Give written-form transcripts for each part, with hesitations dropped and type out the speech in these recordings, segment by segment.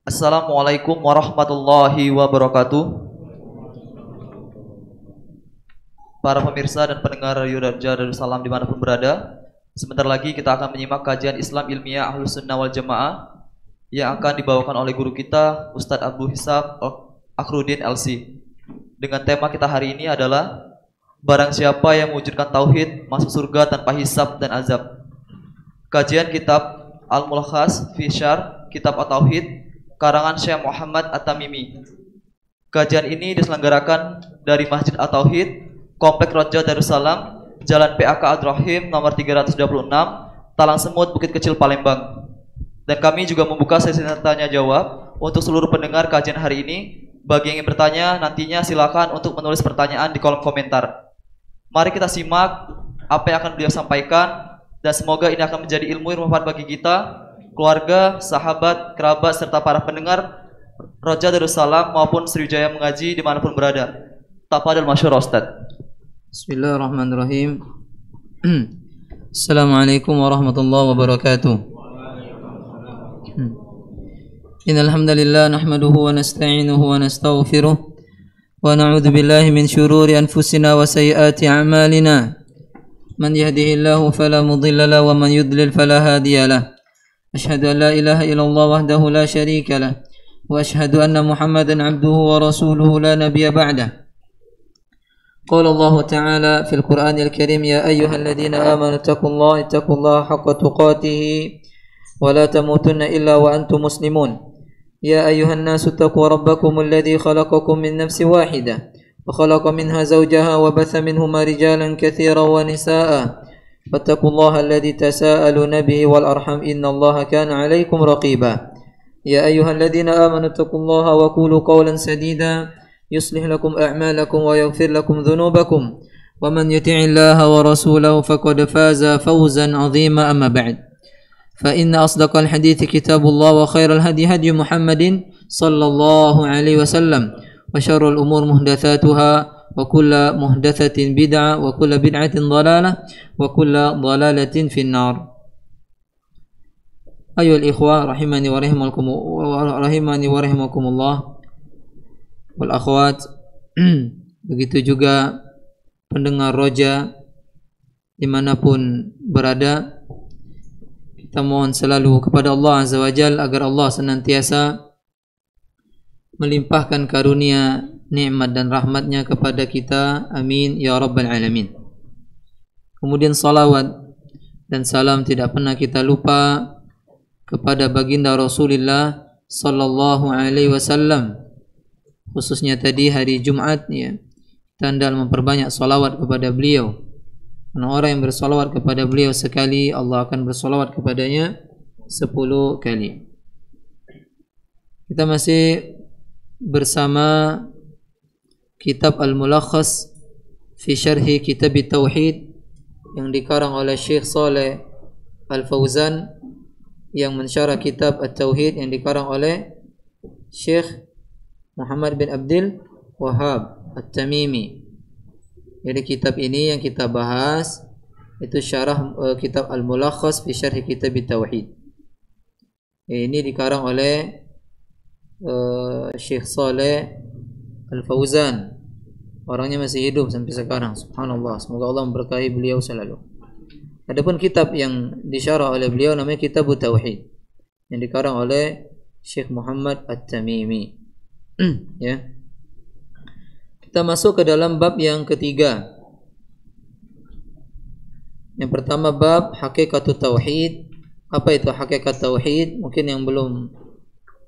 Assalamualaikum warahmatullahi wabarakatuh. Para pemirsa dan pendengar Radio Darussalam dimanapun berada, sebentar lagi kita akan menyimak kajian Islam ilmiah Ahlus Sunnah wal Jamaah yang akan dibawakan oleh guru kita Ustadz Abdul Hisab Akhrudin LC. Dengan tema kita hari ini adalah barang siapa yang mewujudkan tauhid masuk surga tanpa hisab dan azab. Kajian kitab Al-Mulakhas fi Syarh Kitab At-Tauhid karangan Syekh Muhammad At-Tamimi. Kajian ini diselenggarakan dari Masjid At-Tauhid, Komplek Roja Darussalam, Jalan PAK Ad-Rahim nomor 326, Talang Semut, Bukit Kecil, Palembang. Dan kami juga membuka sesi tanya jawab untuk seluruh pendengar kajian hari ini. Bagi yang ingin bertanya, nantinya silakan untuk menulis pertanyaan di kolom komentar. Mari kita simak apa yang akan beliau sampaikan, dan semoga ini akan menjadi ilmu yang bermanfaat bagi kita, keluarga, sahabat, kerabat, serta para pendengar Roja Darussalam maupun Sriwijaya Mengaji dimanapun berada. Tafadhol masyhur Ustaz. Bismillahirrahmanirrahim. Assalamualaikum warahmatullahi wabarakatuh. Innal hamdalillah nahmaduhu wa nasta'inuhu wa nastaghfiruh wa na'udzu billahi min shururi anfusina wa sayyiati a'malina. Man yahdihillahu fala mudilla lahu wa man yudlil fala hadiya lahu. أشهد أن لا إله إلا الله وحده لا شريك له وأشهد أن محمدا عبده ورسوله لا نبي بعده. قال الله تعالى في القرآن الكريم يا أيها الذين آمنوا اتقوا الله حق تقاته ولا تموتن إلا وأنتم مسلمون. يا أيها الناس اتقوا ربكم الذي خلقكم من نفس واحدة وخلق منها زوجها وبث منهما رجالا كثيرا ونساء فاتقوا الله الذي تساءلون به والأرحم إن الله كان عليكم رقيبا. يا أيها الذين آمنوا اتقوا الله وقولوا قولا سديدا يصلح لكم أعمالكم ويغفر لكم ذنوبكم ومن يطع الله ورسوله فقد فاز فوزا عظيما. أما بعد فإن أصدق الحديث كتاب الله وخير الهدي هدي محمد صلى الله عليه وسلم وشر الأمور محدثاتها وكل محدثة بدعة وكل بدعة ضلالة وكل ضلالة في النار. أيها الإخوة رحمني ورحمكم الله والأخوات. Begitu juga pendengar Roja dimanapun berada, kita mohon selalu kepada Allah Azza wa Jalla agar Allah senantiasa melimpahkan karunia, nikmat dan rahmatnya kepada kita. Amin ya rabbal alamin. Kemudian salawat dan salam tidak pernah kita lupa kepada baginda Rasulullah sallallahu alaihi wasallam. Khususnya tadi hari Jumat ya, kita hendaklah memperbanyak salawat kepada beliau. Karena orang yang bersalawat kepada beliau sekali, Allah akan bersalawat kepadanya 10 kali. Kita masih bersama kitab Al-Mulakhas fi Syarhi Kitab At-Tauhid yang dikarang oleh Syekh Saleh Al-Fauzan, yang mensyarah kitab At-Tauhid yang dikarang oleh Syekh Muhammad bin Abdul Wahhab At-Tamimi. Jadi kitab ini yang kita bahas itu syarah kitab Al-Mulakhas fi Syarhi Kitab At-Tauhid. Ini dikarang oleh Syekh Saleh Al-Fauzan. Orangnya masih hidup sampai sekarang, subhanallah. Semoga Allah memberkahi beliau selalu. Adapun kitab yang disyarah oleh beliau namanya Kitab Tauhid yang dikarang oleh Syekh Muhammad At-Tamimi. Ya. Kita masuk ke dalam bab yang ketiga. Yang pertama bab Hakikatut Tauhid. Apa itu hakikat tauhid? Mungkin yang belum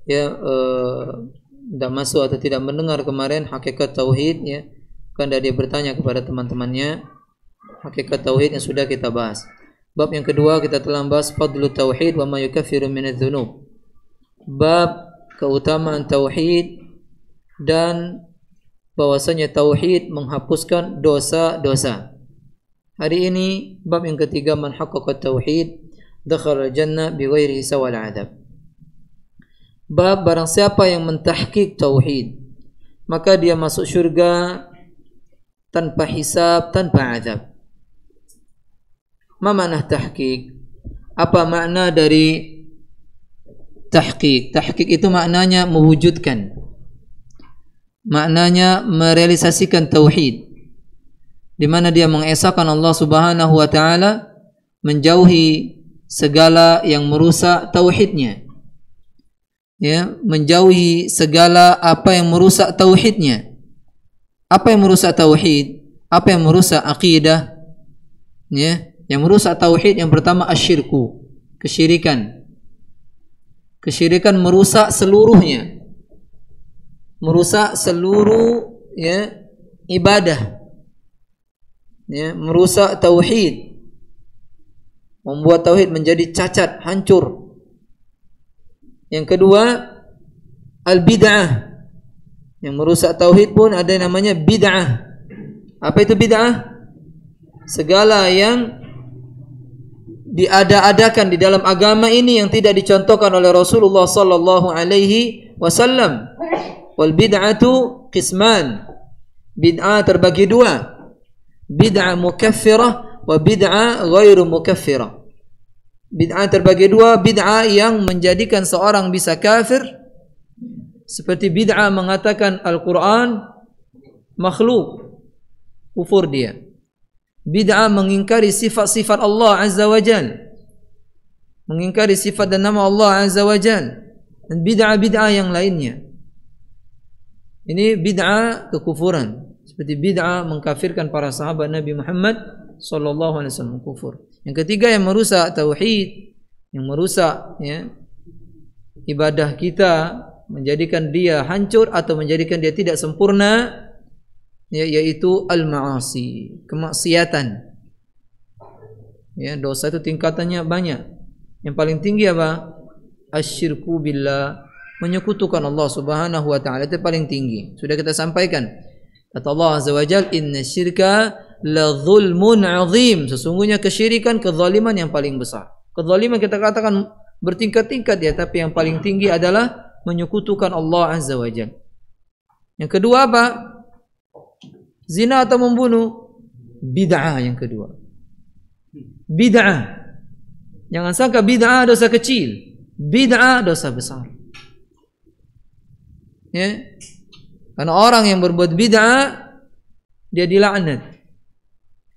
tidak masuk atau tidak mendengar kemarin hakikat tauhid ya, kan dia bertanya kepada teman-temannya. Hakikat tauhid yang sudah kita bahas. Bab yang kedua kita telah bahas fadlu tauhid wa ma yukaffiru minadz-dzunub. Bab keutamaan tauhid dan bahwasanya tauhid menghapuskan dosa-dosa. Hari ini bab yang ketiga, man haqqaqa tauhid dakhala al-jannah bighairi hisab wal 'adzab. bab barang siapa yang mentahqiq tauhid, maka dia masuk surga tanpa hisab, tanpa azab. Ma makna tahqiq? Apa makna dari tahqiq? Tahqiq itu maknanya mewujudkan, maknanya merealisasikan tauhid, di mana dia mengesahkan Allah Subhanahu wa taala, menjauhi segala yang merusak tauhidnya, ya, menjauhi segala apa yang merusak tauhidnya. Apa yang merusak tauhid? Apa yang merusak akidah? Ya, yang merusak tauhid yang pertama asyirku, kesyirikan. Kesyirikan merusak seluruhnya, merusak seluruh, ya, ibadah, ya, merusak tauhid, membuat tauhid menjadi cacat, hancur. Yang kedua, al-bid'ah. Yang merusak tauhid pun ada yang namanya bid'ah. Apa itu bid'ah? Segala yang diada-adakan di dalam agama ini yang tidak dicontohkan oleh Rasulullah sallallahu alaihi wasallam. Wal bid'atu qisman. Bid'ah terbagi dua. Bid'ah mukaffirah wa bid'ah ghairu mukaffirah. Bid'ah terbagi dua, bid'ah yang menjadikan seorang bisa kafir, seperti bid'ah mengatakan Al-Quran makhluk, kufur dia. Bid'ah mengingkari sifat-sifat Allah Azza wa Jal, mengingkari sifat dan nama Allah Azza wa Jal, dan bid'ah-bid'ah yang lainnya. Ini bid'ah kekufuran, seperti bid'ah mengkafirkan para sahabat Nabi Muhammad sallallahu alaihi wasallam, kufur. Yang ketiga yang merusak tauhid, yang merusak, ya, ibadah kita, menjadikan dia hancur atau menjadikan dia tidak sempurna, ya, yaitu al-ma'asi, kemaksiatan. Ya, dosa itu tingkatannya banyak. Yang paling tinggi apa? Asyirku billah, menyekutukan Allah Subhanahu wa taala, itu paling tinggi. Sudah kita sampaikan. Kata Allah Azza wa Jalla, "Inna syirka la zulmun azim." Sesungguhnya kesyirikan kezaliman yang paling besar. Kezaliman kita katakan bertingkat-tingkat, ya, tapi yang paling tinggi adalah menyekutukan Allah Azza wa Jalla. Yang kedua apa? Zina atau membunuh? Bid'ah yang kedua. Bid'ah. Jangan sangka bid'ah dosa kecil. Bid'ah dosa besar. Ya. Karena orang yang berbuat bid'ah, dia dilaknat.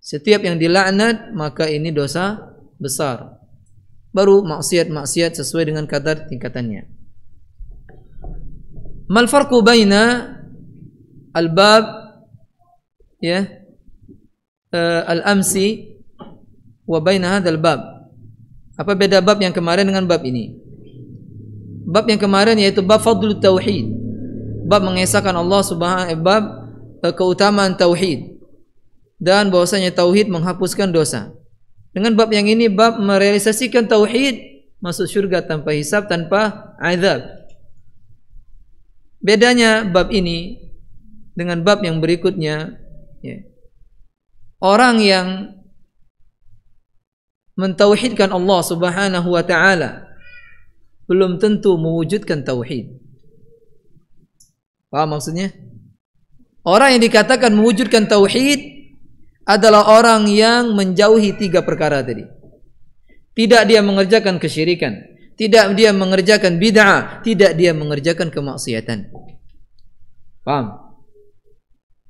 Setiap yang dilaknat, maka ini dosa besar. Baru maksiat-maksiat sesuai dengan kadar tingkatannya. Mal farqu baina al-bab, ya, al-amsi wa baina hadzal bab. Apa beda bab yang kemarin dengan bab ini? Bab yang kemarin yaitu bab fadlul tauhid. Bab mengesahkan Allah Subhanahu, bab keutamaan tauhid dan bahwasanya tauhid menghapuskan dosa. Dengan bab yang ini bab merealisasikan tauhid, masuk surga tanpa hisab, tanpa azab. Bedanya bab ini dengan bab yang berikutnya, ya. Orang yang mentauhidkan Allah Subhanahu wa taala belum tentu mewujudkan tauhid. Paham maksudnya? Orang yang dikatakan mewujudkan tauhid adalah orang yang menjauhi tiga perkara tadi. Tidak dia mengerjakan kesyirikan, tidak dia mengerjakan bid'ah, tidak dia mengerjakan kemaksiatan. Paham?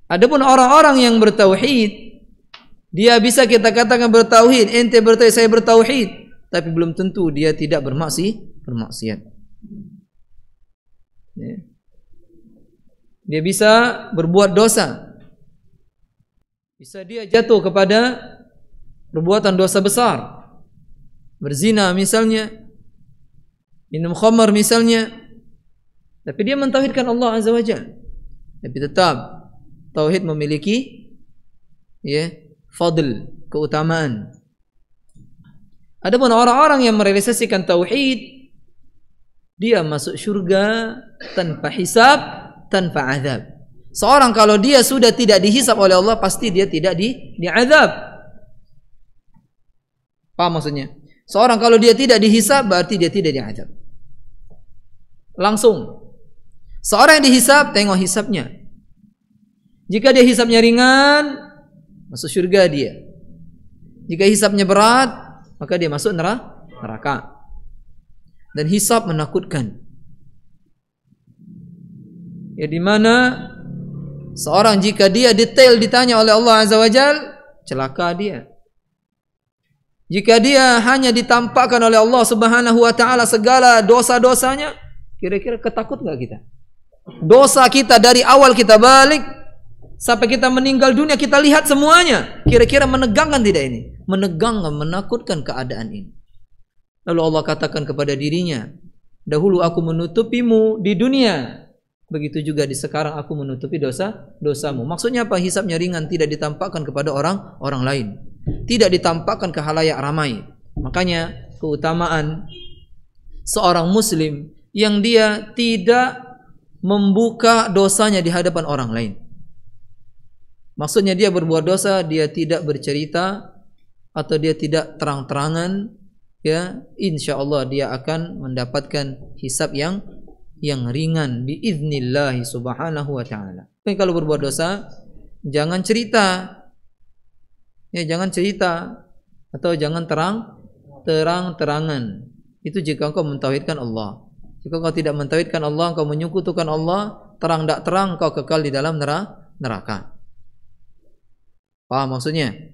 Adapun orang-orang yang bertauhid, dia bisa kita katakan bertauhid, ente bertauhid, saya bertauhid, tapi belum tentu dia tidak bermaksiat. Ya. Dia bisa berbuat dosa, bisa dia jatuh kepada perbuatan dosa besar, berzina misalnya, minum khamar misalnya, tapi dia mentauhidkan Allah Azza wa Jalla. Tapi tetap tauhid memiliki, ya, fadl, keutamaan. Adapun orang-orang yang merealisasikan tauhid, dia masuk surga tanpa hisab, tanpa azab. Seorang kalau dia sudah tidak dihisab oleh Allah, pasti dia tidak diazab. Paham maksudnya? Seorang kalau dia tidak dihisab, berarti dia tidak diazab. langsung. Seorang yang dihisab, tengok hisabnya. Jika dia hisabnya ringan, masuk surga dia. Jika hisabnya berat, maka dia masuk neraka. Dan hisab menakutkan. Ya, di mana seorang jika dia detail ditanya oleh Allah Azza wa Jal, celaka dia. Jika dia hanya ditampakkan oleh Allah Subhanahu wa taala segala dosa-dosanya, kira-kira ketakut enggak kita? Dosa kita dari awal kita balik sampai kita meninggal dunia kita lihat semuanya. Kira-kira menegangkan tidak ini? Menegangkan, menakutkan keadaan ini. Lalu Allah katakan kepada dirinya, dahulu aku menutupimu di dunia, begitu juga di sekarang aku menutupi dosamu. Maksudnya apa? Hisabnya ringan, tidak ditampakkan kepada orang lain, tidak ditampakkan ke halayak ramai. Makanya keutamaan seorang muslim yang dia tidak membuka dosanya di hadapan orang lain. Maksudnya dia berbuat dosa, dia tidak bercerita atau dia tidak terang-terangan, ya, insya Allah dia akan mendapatkan hisab yang ringan biiznillah subhanahu wa ta'ala. Tapi kalau berbuat dosa, jangan cerita, ya, jangan cerita atau jangan terang-terangan. Itu jika engkau mentauhidkan Allah. Jika engkau tidak mentauhidkan Allah, engkau menyekutukan Allah, terang tak terang engkau kekal di dalam neraka. Paham maksudnya?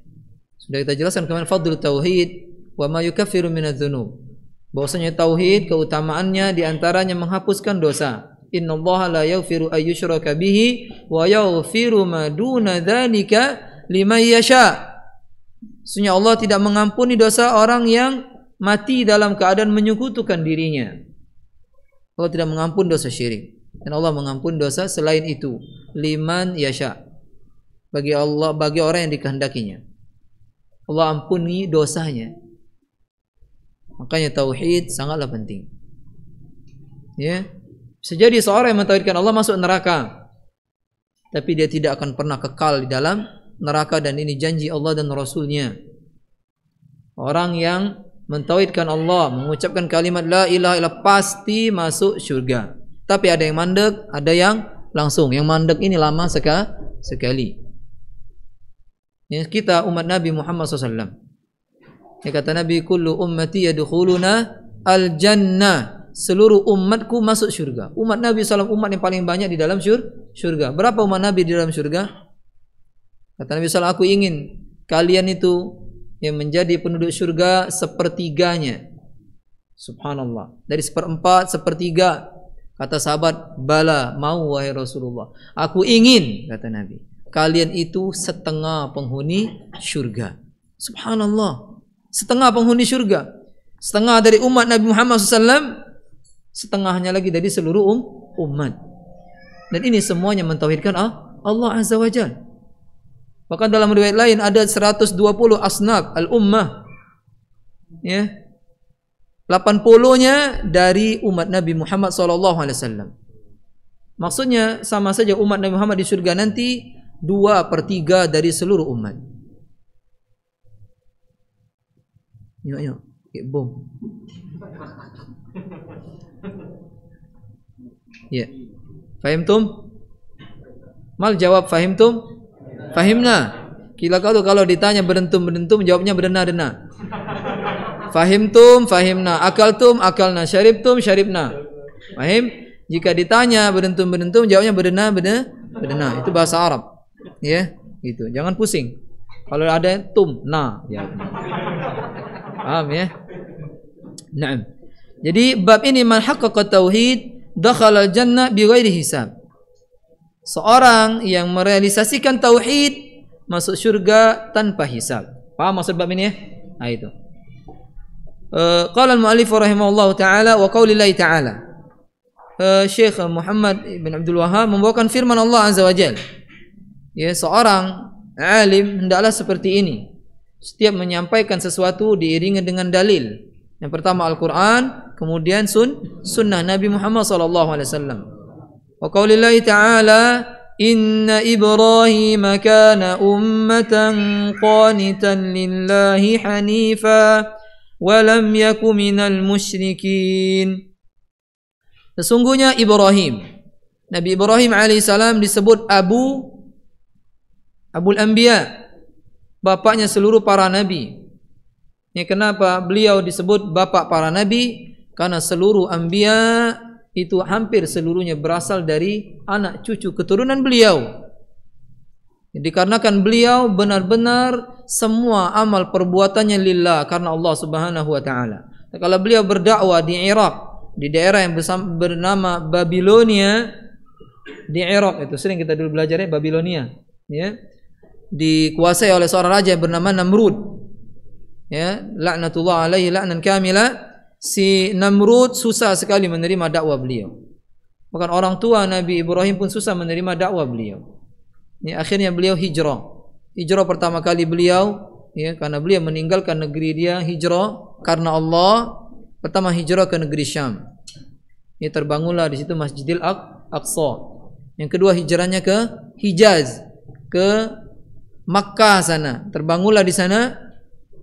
Sudah kita jelaskan kemarin fadlul tauhid wa ma yukaffiru minadz-dzunub. Bahwasanya tauhid keutamaannya diantaranya menghapuskan dosa. Innallaha la yaghfiru ay yushraka bihi wa yaghfiru ma duna dzalika liman yasha. Sesungguhnya Allah tidak mengampuni dosa orang yang mati dalam keadaan menyekutukan dirinya. Allah tidak mengampuni dosa syirik, dan Allah mengampuni dosa selain itu liman yasha. Bagi orang yang dikehendakinya. Allah ampuni dosanya. Makanya tauhid sangatlah penting. Ya. Bisa jadi seorang yang mentauhidkan Allah masuk neraka, tapi dia tidak akan pernah kekal di dalam neraka, dan ini janji Allah dan Rasulnya. Orang yang mentauhidkan Allah, mengucapkan kalimat la ilaha illallah, pasti masuk surga. Tapi ada yang mandek, ada yang langsung. Yang mandek ini lama sekali. Ya, kita umat Nabi Muhammad SAW. Ya, kata Nabi, kullu ummati yadkhuluna al-jannah. Seluruh umatku masuk surga. Umat Nabi SAW umat yang paling banyak di dalam surga. Berapa umat Nabi di dalam surga? Kata Nabi SAW, aku ingin kalian itu yang menjadi penduduk surga sepertiganya. Subhanallah. Dari seperempat, sepertiga. Kata sahabat, bala, mau wahai Rasulullah. Aku ingin, kata Nabi, kalian itu setengah penghuni surga. Subhanallah. Setengah penghuni surga. Setengah dari umat Nabi Muhammad SAW, setengahnya lagi dari seluruh umat. Dan ini semuanya mentauhidkan Allah Azza wa Jalla. Bahkan dalam riwayat lain ada 120 asnaf al-ummah. Ya. 80-nya dari umat Nabi Muhammad SAW. Maksudnya sama saja umat Nabi Muhammad di surga nanti 2/3 dari seluruh umat. Yuk, bom. Ya. Fahimtum? Mal jawab fahimtum? Fahimna. Kalau ditanya berentum jawabnya berdena. Fahimtum, fahimna. Akaltum, akalna. Syaribtum, syaribna. Fahim? Jika ditanya berentum jawabnya berdena. Itu bahasa Arab. Ya, gitu. Jangan pusing. Kalau ada ya. Paham ya? Naam. Jadi bab ini man haqqaqa tauhid dakhala al-jannah bighairi hisab. Seorang yang merealisasikan tauhid masuk surga tanpa hisab. Paham maksud bab ini ya? Nah itu. Qala al-mu'allif rahimahullahu taala wa qaulillahi taala. Syekh Muhammad bin Abdul Wahhab membawakan firman Allah Azza wa Jalla. Ya, seorang alim hendaklah seperti ini. Setiap menyampaikan sesuatu diiringi dengan dalil. Yang pertama Al-Quran, kemudian sunnah Nabi Muhammad SAW. Wa qaulillahi ta'ala, inna Ibrahim kana ummatan qanitan lillahi hanifa wa lam yaku minal musyrikin. Sesungguhnya Ibrahim, Nabi Ibrahim alaihissalam disebut Abul Anbiya, bapaknya seluruh para nabi. Ini kenapa beliau disebut bapak para nabi? Karena seluruh anbiya itu hampir seluruhnya berasal dari anak cucu keturunan beliau. Dikarenakan beliau benar-benar semua amal perbuatannya lillah, karena Allah Subhanahu wa taala. Kalau beliau berdakwah di Irak, di daerah yang bernama Babilonia, di Irak itu sering kita dulu belajar ya, Babilonia, ya. Dikuasai oleh seorang raja yang bernama Namrud. Ya, laknatullah alaihi laknan kamila. Si Namrud susah sekali menerima dakwah beliau. Bahkan orang tua Nabi Ibrahim pun susah menerima dakwah beliau. Ya, akhirnya beliau hijrah. Hijrah pertama kali beliau, ya, karena beliau meninggalkan negeri dia, hijrah karena Allah. Pertama hijrah ke negeri Syam. Ya, terbangunlah di situ Masjidil Aqsa. Yang kedua hijrahnya ke Hijaz, ke Makkah sana. Terbangunlah di sana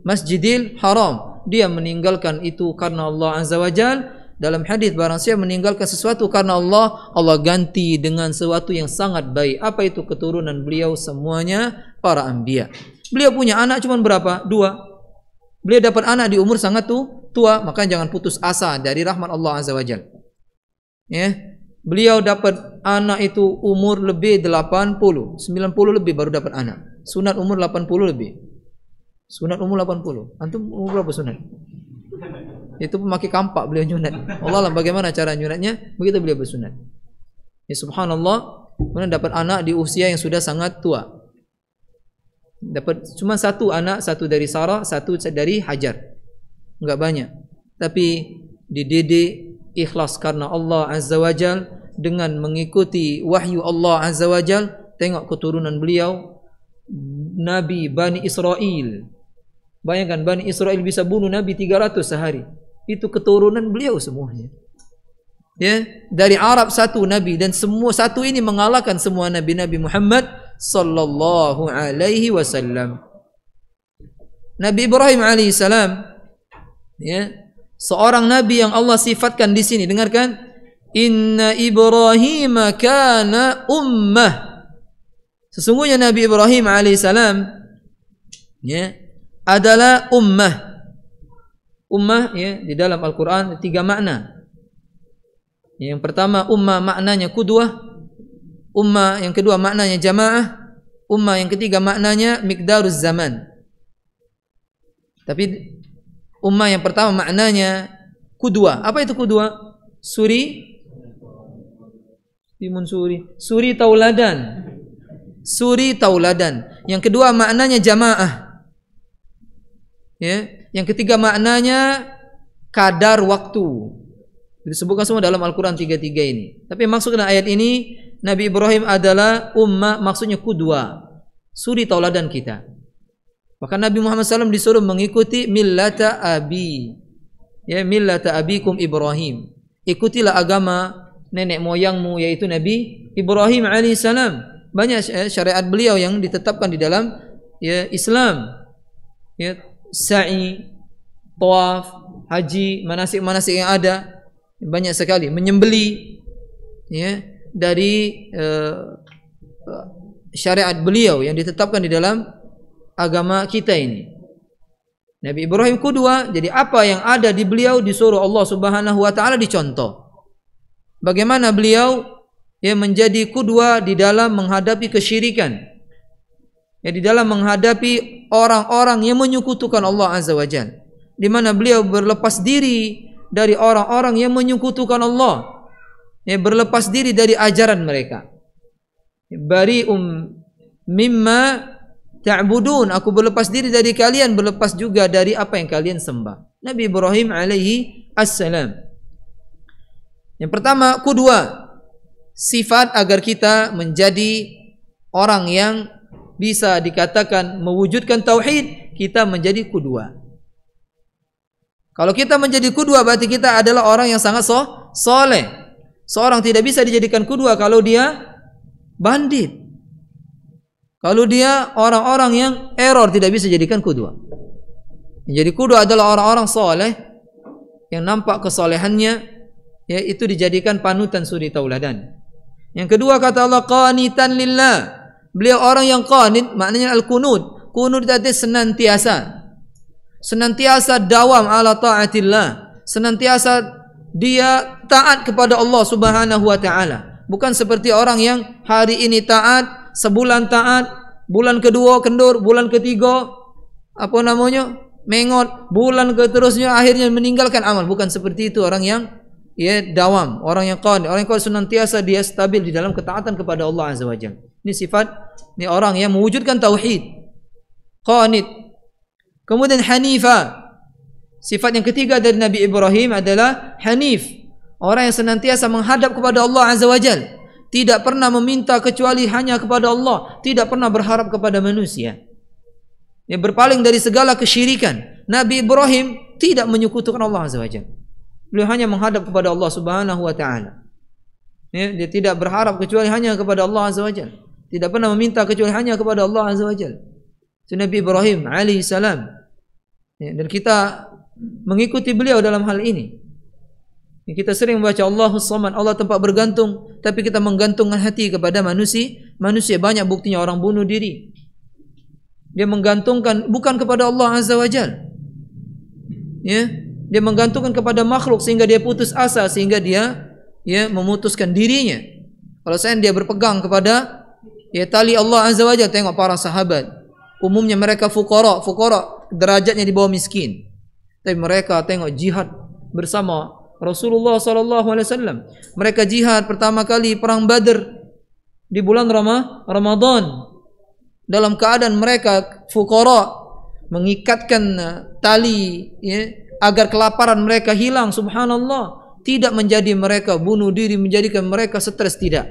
Masjidil Haram. Dia meninggalkan itu karena Allah Azza wa Jal. Dalam hadis, barang siapa meninggalkan sesuatu karena Allah, Allah ganti dengan sesuatu yang sangat baik. Apa itu? Keturunan beliau semuanya para anbiya. Beliau punya anak cuma berapa? 2. Beliau dapat anak di umur sangat tua, maka jangan putus asa dari rahmat Allah Azza wa Jal. Ya, beliau dapat anak itu umur lebih 80, 90 lebih baru dapat anak. Sunat umur 80 lebih. Sunat umur 80. Antum umur berapa sunat? Itu memakai kampak beliau nyunat. Allah lah bagaimana cara nyunatnya? Begitu beliau bersunat. Ya subhanallah, kemudian dapat anak di usia yang sudah sangat tua. Dapat cuma 1 anak, 1 dari Sarah, 1 dari Hajar. Enggak banyak. Tapi dididik ikhlas karena Allah Azza wa Jal, dengan mengikuti wahyu Allah Azza wa Jal. Tengok keturunan beliau, Nabi Bani Israel. Bayangkan Bani Israel bisa bunuh Nabi 300 sehari. Itu keturunan beliau semuanya. Ya, dari Arab 1 Nabi, dan semua 1 ini mengalahkan semua Nabi-Nabi Muhammad sallallahu alaihi wasallam. Nabi Ibrahim alaihissalam, ya, seorang nabi yang Allah sifatkan di sini. Dengarkan, Inna Ibrahim kana ummah. Sesungguhnya Nabi Ibrahim alaihissalam, ya, adalah ummah. Ummah, ya, di dalam Al-Quran 3 makna. Yang pertama, ummah maknanya qudwah. Ummah yang kedua maknanya jamaah. Ummah yang ketiga maknanya miqdaruz zaman. Tapi ummah yang pertama maknanya qudwah. Apa itu qudwah? Suri tauladan. Suri tauladan. Yang kedua maknanya jamaah. Ya, yang ketiga maknanya kadar waktu. Disebutkan semua dalam Al-Quran 3-3 ini. Tapi maksudnya ayat ini, Nabi Ibrahim adalah ummah, maksudnya qudwa, suri tauladan kita. Maka Nabi Muhammad SAW disuruh mengikuti millata abi, ya, millata abikum Ibrahim. Ikutilah agama nenek moyangmu, yaitu Nabi Ibrahim alaihissalam. Banyak syariat beliau yang ditetapkan di dalam, ya, Islam. Ya, sa'i, tawaf, haji, manasik-manasik yang ada banyak sekali. Menyembeli, ya, dari syariat beliau yang ditetapkan di dalam agama kita ini. Nabi Ibrahim qudwa, jadi apa yang ada di beliau disuruh Allah Subhanahu wa taala dicontoh. Bagaimana beliau, ya, menjadi qudwa di dalam menghadapi kesyirikan. Ya, di dalam menghadapi orang-orang yang menyekutukan Allah Azza wa Jalla, di mana beliau berlepas diri dari orang-orang yang menyekutukan Allah, ya, berlepas diri dari ajaran mereka. Bari'um mimma ta'budun, aku berlepas diri dari kalian, berlepas juga dari apa yang kalian sembah. Nabi Ibrahim alaihi assalam. Yang pertama, qudwa, sifat agar kita menjadi orang yang bisa dikatakan mewujudkan tauhid, kita menjadi qudwa. Kalau kita menjadi qudwa, berarti kita adalah orang yang sangat soleh. Seorang tidak bisa dijadikan qudwa kalau dia bandit. Kalau dia orang-orang yang error, tidak bisa dijadikan qudwa. Jadi qudwa adalah orang-orang soleh yang nampak kesolehannya, ya itu dijadikan panutan suri tauladan. Yang kedua kata Allah qanitan lillah. Beliau orang yang qanit, maknanya al-qunut. Qunut itu senantiasa. Senantiasa dawam ala taatillah. Senantiasa dia taat kepada Allah Subhanahu wa taala. Bukan seperti orang yang hari ini taat, sebulan taat, bulan kedua kendur, bulan ketiga mengot, bulan keterusnya akhirnya meninggalkan amal. Bukan seperti itu orang yang dawam, orang yang qanit. Orang yang qanit senantiasa dia stabil di dalam ketaatan kepada Allah Azza wa Jalla. Ini sifat orang yang mewujudkan tauhid. Qanit. Kemudian hanifa. Sifat yang ketiga dari Nabi Ibrahim adalah hanif. Orang yang senantiasa menghadap kepada Allah Azza wa Jalla. Tidak pernah meminta kecuali hanya kepada Allah. Tidak pernah berharap kepada manusia. Dia berpaling dari segala kesyirikan. Nabi Ibrahim tidak menyekutukan Allah Azza wa Jalla. Beliau hanya menghadap kepada Allah Subhanahu wa taala. Dia tidak berharap kecuali hanya kepada Allah Azza wa Jalla. Tidak pernah meminta kecuali hanya kepada Allah Azza wa Jalla. Nabi Ibrahim alaihi salam. Dan kita mengikuti beliau dalam hal ini. Kita sering membaca Allahus Samad, Allah tempat bergantung, tapi kita menggantungkan hati kepada manusia. Banyak buktinya orang bunuh diri. Dia menggantungkan bukan kepada Allah Azza wa Jalla. Dia menggantungkan kepada makhluk sehingga dia putus asa, sehingga dia memutuskan dirinya. Kalau saya dia berpegang kepada tali Allah Azza wa Jalla. Tengok para sahabat, umumnya mereka fuqara, derajatnya di bawah miskin. Tapi mereka tengok jihad bersama Rasulullah sallallahu alaihi wasallam. Mereka jihad pertama kali perang Badr di bulan Ramadan. Dalam keadaan mereka fuqara, mengikatkan tali agar kelaparan mereka hilang. Subhanallah, tidak menjadi mereka bunuh diri, menjadikan mereka stres, tidak.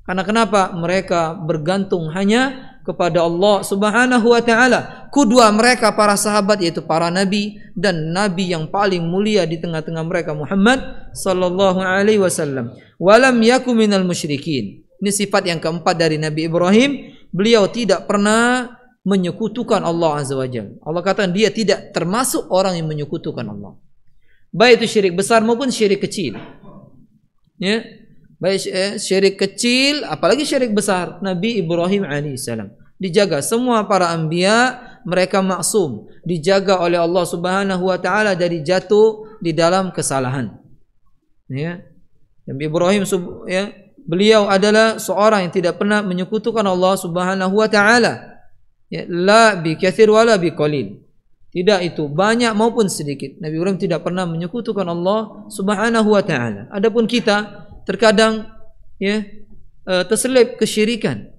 Karena kenapa? Mereka bergantung hanya kepada Allah Subhanahu wa taala. Kedua mereka para sahabat, yaitu para nabi, dan nabi yang paling mulia di tengah-tengah mereka Muhammad sallallahu alaihi wasallam. Walam yakum minal musyrikin. Ini sifat yang keempat dari Nabi Ibrahim. Beliau tidak pernah menyekutukan Allah Azza wa Jalla. Allah katakan dia tidak termasuk orang yang menyekutukan Allah. Baik itu syirik besar maupun syirik kecil. Baik syirik kecil, apalagi syirik besar. Nabi Ibrahim alaihissalam dijaga. Semua para anbiya mereka maksum, dijaga oleh Allah Subhanahu wa taala dari jatuh di dalam kesalahan. Nabi Ibrahim beliau adalah seorang yang tidak pernah menyekutukan Allah Subhanahu wa taala. La bi katsir wala bi qalil. Tidak itu banyak maupun sedikit. Nabi Ibrahim tidak pernah menyekutukan Allah Subhanahu wa taala. Adapun kita terkadang terselip kesyirikan.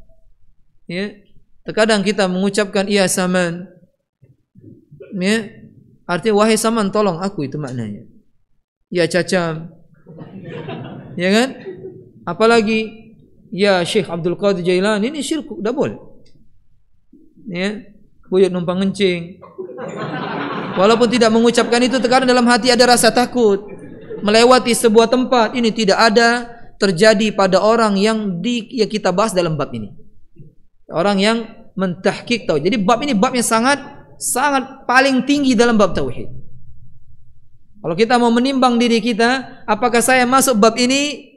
Terkadang kita mengucapkan iya Saman. Artinya wahai Saman tolong aku, itu maknanya. Ya Cacam. Ya kan? Apalagi ya Syekh Abdul Qadir Jailani, ini syirk double. Buyut numpang ngencing. Walaupun tidak mengucapkan itu, terkadang dalam hati ada rasa takut. Melewati sebuah tempat, ini tidak ada terjadi pada orang yang kita bahas dalam bab ini. Orang yang mentahqiq tauhid. Jadi bab ini bab yang sangat paling tinggi dalam bab tauhid. Kalau kita mau menimbang diri kita, apakah saya masuk bab ini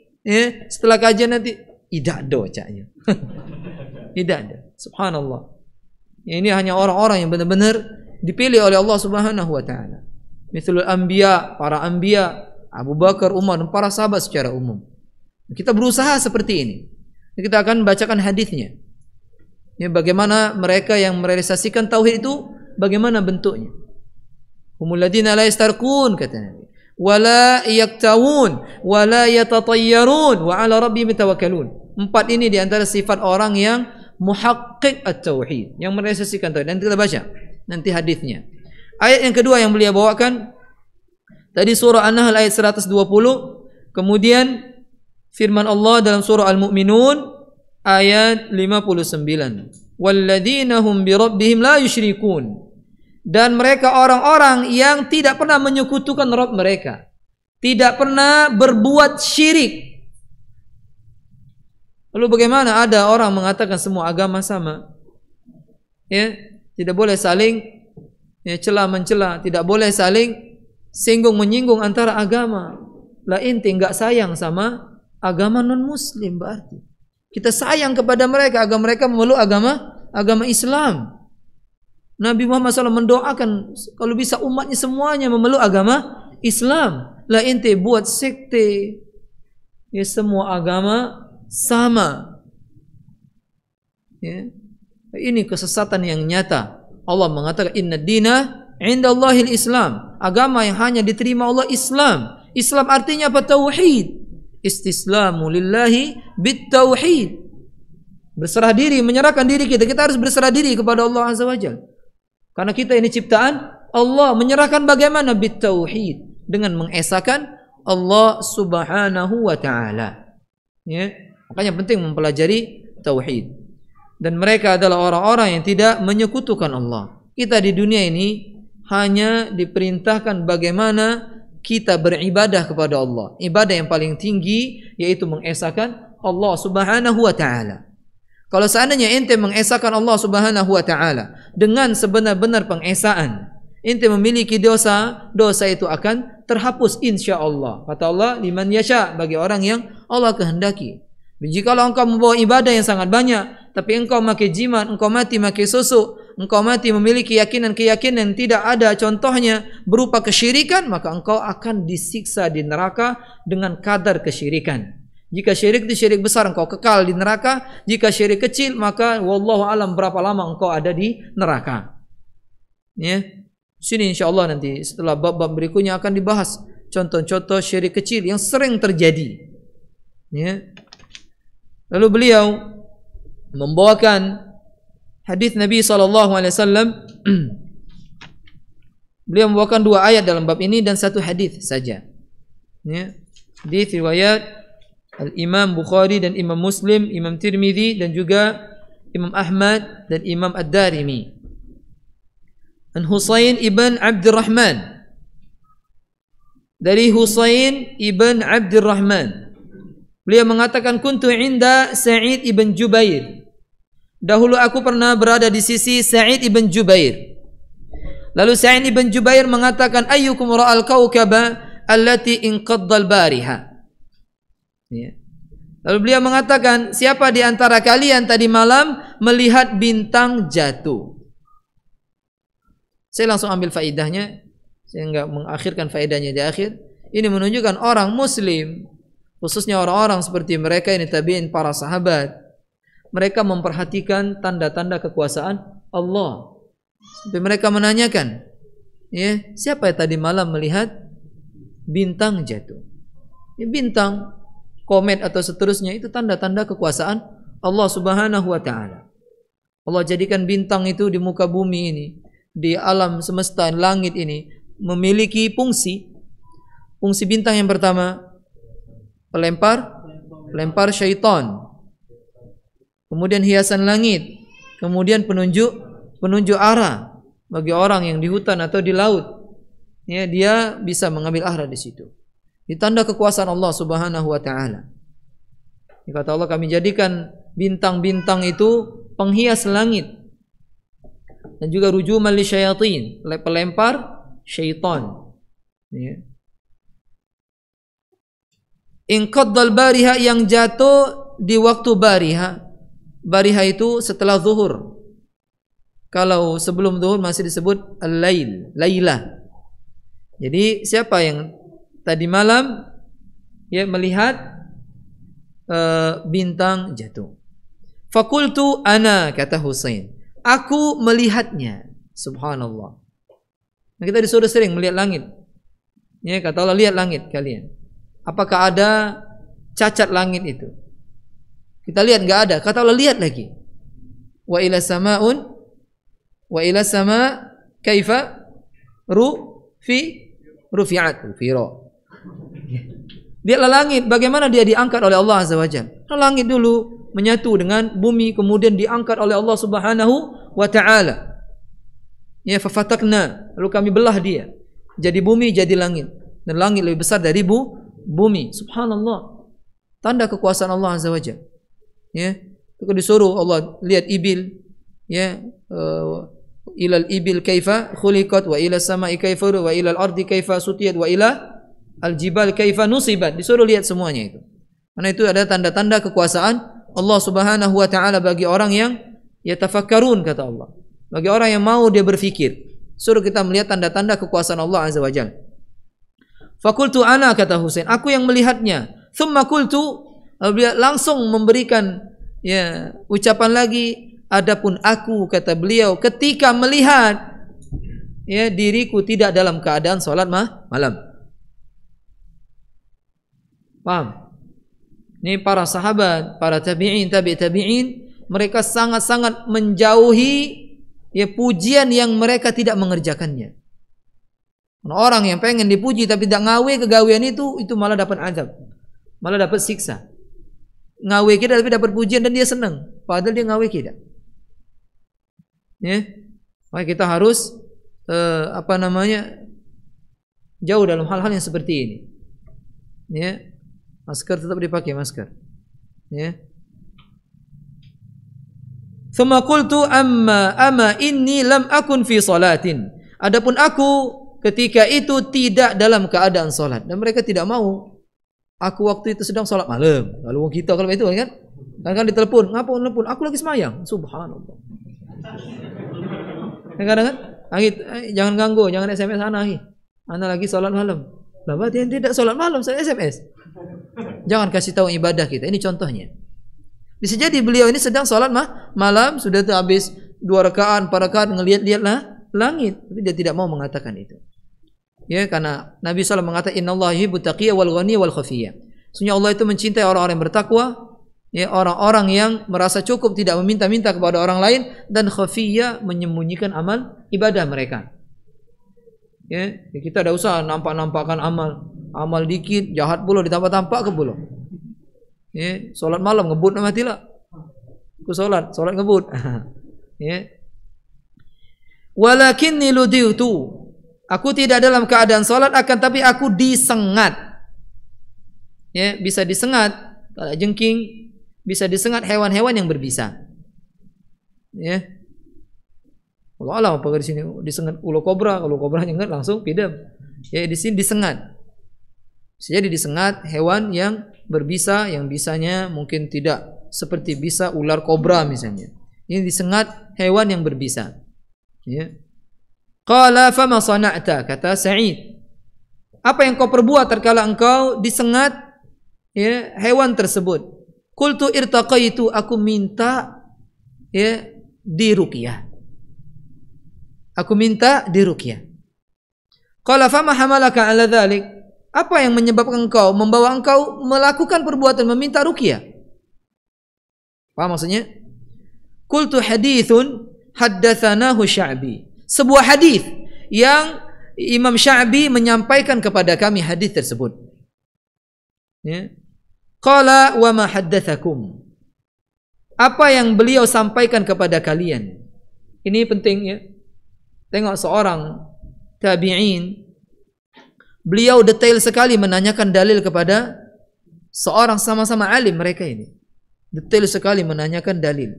setelah kajian nanti? Tidak ada caknya. Tidak ada. Subhanallah. Ini hanya orang-orang yang benar-benar dipilih oleh Allah Subhanahu wa taala. Mithlul anbiya, para anbiya, Abu Bakar, Umar, dan para sahabat secara umum. Kita berusaha seperti ini. Kita akan bacakan hadisnya. Bagaimana mereka yang merealisasikan tauhid itu, bagaimana bentuknya. Humul ladzina la yastarqun, kata Nabi. Wala yaktawun, wala yatatayyarun, wa 'ala rabbihim yatawakkalun. 4 ini di antara sifat orang yang muhaqqiq at-tauhid, yang merealisasikan tauhid. Dan kita baca nanti hadisnya. Ayat yang kedua yang beliau bawakan tadi surah An-Nahl ayat 120, kemudian firman Allah dalam surah Al-Mu'minun ayat 59. Walladzina hum bi rabbihim la yusyrikun. Dan mereka orang-orang yang tidak pernah menyekutukan Rabb mereka, tidak pernah berbuat syirik. Lalu bagaimana ada orang mengatakan semua agama sama? Tidak boleh saling cela mencela, tidak boleh saling singgung menyinggung antara agama. Lah ente enggak sayang sama agama non-muslim berarti. Kita sayang kepada mereka agar mereka memeluk agama Islam. Nabi Muhammad SAW mendoakan kalau bisa umatnya semuanya memeluk agama Islam. Lah ente buat sekte, ya semua agama sama. Ya. Ini kesesatan yang nyata. Allah mengatakan inna dina indallahil Islam. Agama yang hanya diterima Allah Islam. Islam artinya apa? Tauhid. Istislamu lillahi bitauhid. Berserah diri, menyerahkan diri kita. Kita harus berserah diri kepada Allah Azza wa Jalla. Karena kita ini ciptaan Allah. Menyerahkan bagaimana? Bitauhid. Dengan mengesahkan Allah Subhanahu wa ta'ala. Ya. Makanya penting mempelajari tauhid. Dan mereka adalah orang-orang yang tidak menyekutukan Allah. Kita di dunia ini hanya diperintahkan bagaimana kita beribadah kepada Allah. Ibadah yang paling tinggi yaitu mengesahkan Allah Subhanahu wa ta'ala. Kalau seandainya ente mengesahkan Allah Subhanahu wa ta'ala dengan sebenar-benar pengesaan, ente memiliki dosa, dosa itu akan terhapus insyaallah. Kata Allah, liman yasha, bagi orang yang Allah kehendaki. Jikalau engkau membawa ibadah yang sangat banyak, tapi engkau makai jimat, engkau mati makai susu, engkau mati memiliki keyakinan-keyakinan yang tidak ada contohnya berupa kesyirikan, maka engkau akan disiksa di neraka dengan kadar kesyirikan. Jika syirik itu syirik besar, engkau kekal di neraka. Jika syirik kecil, maka wallahu alam berapa lama engkau ada di neraka. Ya. Sini insyaallah nanti setelah bab-bab berikutnya akan dibahas contoh-contoh syirik kecil yang sering terjadi. Ya. Lalu beliau membawakan hadis Nabi SAW. Beliau membawakan 2 ayat dalam bab ini dan 1 hadis saja. Ya. Hadis riwayat Al-Imam Bukhari dan Imam Muslim, Imam Tirmidzi dan juga Imam Ahmad dan Imam Ad-Darimi. An Husain ibn Abdurrahman. Dari Husain ibn Abdurrahman. Beliau mengatakan kuntu inda Sa'id ibn Jubair. Dahulu aku pernah berada di sisi Sa'id ibn Jubair. Lalu Sa'id ibn Jubair mengatakan ayyukum ra'al kawkaba allati inqadda al-bariha. Ya. Lalu beliau mengatakan siapa di antara kalian tadi malam melihat bintang jatuh? Saya langsung ambil faedahnya. Saya enggak mengakhirkan faedahnya di akhir. Ini menunjukkan orang muslim, khususnya orang-orang seperti mereka ini tabi'in para sahabat, mereka memperhatikan tanda-tanda kekuasaan Allah. Sampai mereka menanyakan, ya, siapa yang tadi malam melihat bintang jatuh? Ya, bintang, komet atau seterusnya itu tanda-tanda kekuasaan Allah Subhanahu wa ta'ala. Allah jadikan bintang itu di muka bumi ini, di alam semesta langit ini memiliki fungsi. Fungsi bintang yang pertama pelempar syaitan. Kemudian hiasan langit, kemudian penunjuk arah bagi orang yang di hutan atau di laut. Ya, dia bisa mengambil arah di situ. Ditanda kekuasaan Allah Subhanahu wa ta'ala. Kata Allah, kami jadikan bintang-bintang itu penghias langit dan juga rujuman li syayatin, pelempar syaitan. Ya. Inqaddal bariha, yang jatuh di waktu bariha. Bariha itu setelah zuhur. Kalau sebelum zuhur masih disebut al-lail, lailah. Jadi siapa yang tadi malam ya melihat bintang jatuh? Fakultu ana, kata Husain, aku melihatnya. Subhanallah. Nah, kita disuruh sering melihat langit. Ya, kata Allah, lihat langit kalian. Apakah ada cacat langit itu? Kita lihat enggak ada. Kata Allah, lihat lagi. Wa ila sama'un wa ila sama kaifa rufi'at. Lihatlah langit, bagaimana dia diangkat oleh Allah Azza wa Jalla. Langit dulu menyatu dengan bumi, kemudian diangkat oleh Allah Subhanahu wa ta'ala. Ya, fafatakna, lalu kami belah dia. Jadi bumi, jadi langit. Dan langit lebih besar dari bumi. Subhanallah. Tanda kekuasaan Allah Azza wa Jalla. Ya, itu disuruh Allah lihat ibil, ya, ilal ibil kaifa khuliqat wa ila samai kaifa wa ila al ardi kaifa sutiyat wa ila Al-jibal kaifa nusibat, disuruh lihat semuanya itu. Karena itu ada tanda-tanda kekuasaan Allah Subhanahu wa taala bagi orang yang yatafakkarun, kata Allah. Bagi orang yang mau dia berfikir. Suruh kita melihat tanda-tanda kekuasaan Allah Azza wa Jalla. Fakultu ana, kata Husain, aku yang melihatnya. Thumma kultu, langsung memberikan ucapan lagi, adapun aku, kata beliau, ketika melihat diriku tidak dalam keadaan salat malam. Paham? Ini para sahabat, para tabi'in, tabi'in, mereka sangat-sangat menjauhi pujian yang mereka tidak mengerjakannya. Orang yang pengen dipuji tapi tidak ngawe kegawean itu malah dapat azab, malah dapat siksa. Ngawe kita tapi dapat pujian dan dia senang, padahal dia ngawe kita. Maka kita harus jauh dalam hal-hal yang seperti ini. Masker tetap dipakai, masker. Thumma qultu amma inni lam akun fi salatin. Adapun aku ketika itu tidak dalam keadaan salat, dan mereka tidak mau. Aku waktu itu sedang salat malam. Lalu kita kalau itu kan ditelepon, ngapa telepon? Aku lagi semayang. Subhanallah. Kadang-kadang jangan ganggu, jangan SMS ana lagi salat malam. Lah berarti tidak salat malam, saya SMS. Jangan kasih tahu ibadah kita. Ini contohnya. Bisa jadi beliau ini sedang sholat malam, sudah habis 2 rakaat, 4 rakaat, ngelihat-lihatlah langit, tapi dia tidak mau mengatakan itu. Karena Nabi SAW mengatakan innallaha yuhibbut taqiyya wal ghaniya wal khafiyya. Sesungguhnya Allah itu mencintai orang-orang yang bertakwa, orang-orang yang merasa cukup tidak meminta-minta kepada orang lain, dan khafiyya menyembunyikan amal ibadah mereka. Kita tidak usah nampak-nampakkan amal dikit, jahat pula ditampak-tampak ke pula. Solat malam ngebut mati lah. Aku solat ngebut. Walakinni luditu. Aku tidak dalam keadaan solat, akan tapi aku disengat. Bisa disengat jengking, bisa disengat hewan-hewan yang berbisa. Allah Allah, apa di sini disengat ulo kobra, kalau kobra nyengat langsung pidam. Di sini disengat. Jadi disengat hewan yang berbisa, yang bisanya mungkin tidak seperti bisa ular kobra misalnya. Ini disengat hewan yang berbisa. Qala fama sana'ta, kata Sa'id. Apa yang kau perbuat terkala engkau disengat hewan tersebut? Qultu irtaqaitu, aku minta diruqyah. Aku minta diruqyah. Qala fama hamalaka ala dzalik? Apa yang menyebabkan engkau, membawa engkau melakukan perbuatan meminta ruqyah? Apa maksudnya? Qultu hadithun haddatsanahu Sya'bi. Sebuah hadis yang Imam Sya'bi menyampaikan kepada kami hadis tersebut. Qala wa ma haddatsakum? Apa yang beliau sampaikan kepada kalian? Ini penting Tengok seorang tabi'in, beliau detail sekali menanyakan dalil kepada seorang sama-sama alim mereka ini. Detail sekali menanyakan dalil.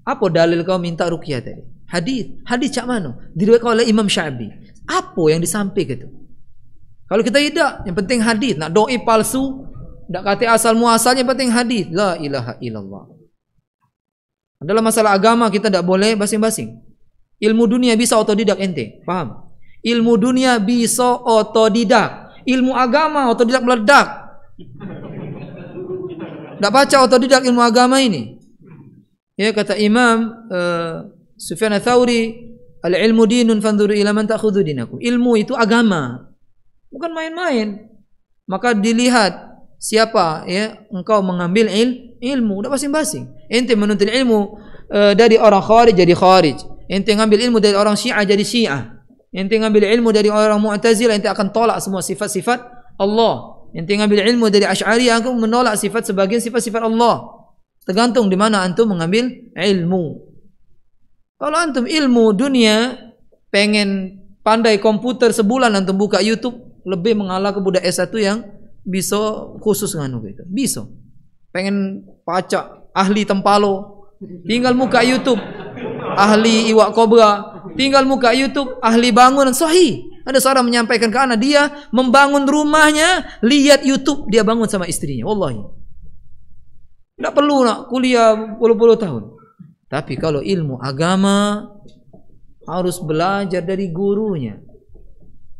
Apa dalil kau minta ruqyah tadi? Hadis cak mana? Diriwayatkan oleh Imam Sya'bi. Apa yang disampaikan itu? Kalau kita tidak, yang penting hadis. Nak doi palsu, tak kata asal muasalnya, penting hadis. La ilaha illallah. Dalam masalah agama kita tidak boleh basing-basing. Ilmu dunia bisa otodidak ente, paham? Ilmu dunia bisa otodidak. Ilmu agama otodidak meledak. Tak baca otodidak ilmu agama ini. Kata Imam Sufyan Ats-Tsauri, al-ilmu dinun fanzuru ila man ta'khudhu dinakum. Ilmu itu agama, bukan main-main. Maka dilihat siapa engkau mengambil ilmu, tak basing-basing. Ente menuntut ilmu dari orang kharij jadi kharij. Ente ngambil ilmu dari orang Syiah jadi Syiah. Ente ngambil ilmu dari orang Mu'tazilah, ente akan tolak semua sifat-sifat Allah. Ente ngambil ilmu dari Asy'ariyah, akan menolak sebagian sifat-sifat Allah. Tergantung di mana antum mengambil ilmu. Kalau antum ilmu dunia, pengen pandai komputer sebulan antum buka YouTube, lebih mengalah ke budak S1 yang bisa khusus nganu gitu. Bisa. Pengen baca ahli tempalo, tinggal muka YouTube. Ahli iwak kobra, tinggal muka YouTube, ahli bangunan, sahih. Ada seorang menyampaikan ke anak, dia membangun rumahnya, lihat YouTube, dia bangun sama istrinya. Wallahi. Tidak perlu nak kuliah puluh-puluh tahun. Tapi kalau ilmu agama, harus belajar dari gurunya.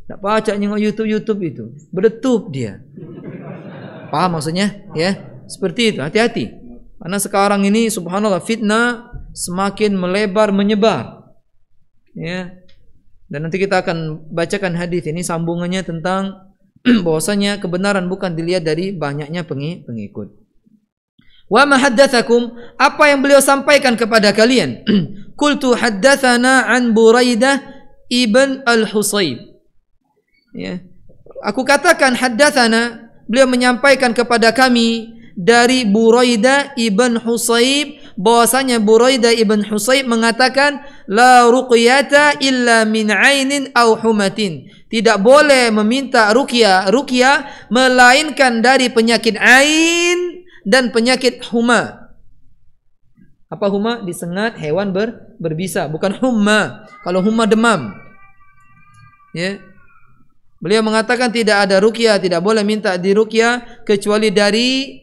Tak baca nengok YouTube itu, berdetup dia. Paham maksudnya? Ya, seperti itu. Hati-hati. Karena sekarang ini subhanallah fitnah semakin melebar menyebar. Ya. Dan nanti kita akan bacakan hadis ini sambungannya tentang bahwasanya kebenaran bukan dilihat dari banyaknya pengikut. Wa ma haddatsakum, apa yang beliau sampaikan kepada kalian? Qultu haddatsana an Buraidah ibn al-Husayb. Ya. Aku katakan haddatsana, beliau menyampaikan kepada kami dari Buraidah ibn Husayb, bahwasanya Buraidah ibn Husayb mengatakan la ruqyata illa min ainin aw humatin. Tidak boleh meminta ruqyah melainkan dari penyakit ain dan penyakit huma. Apa huma? Disengat hewan berbisa, bukan humma. Kalau humma demam. Ya. Beliau mengatakan tidak ada ruqyah, tidak boleh minta diruqyah kecuali dari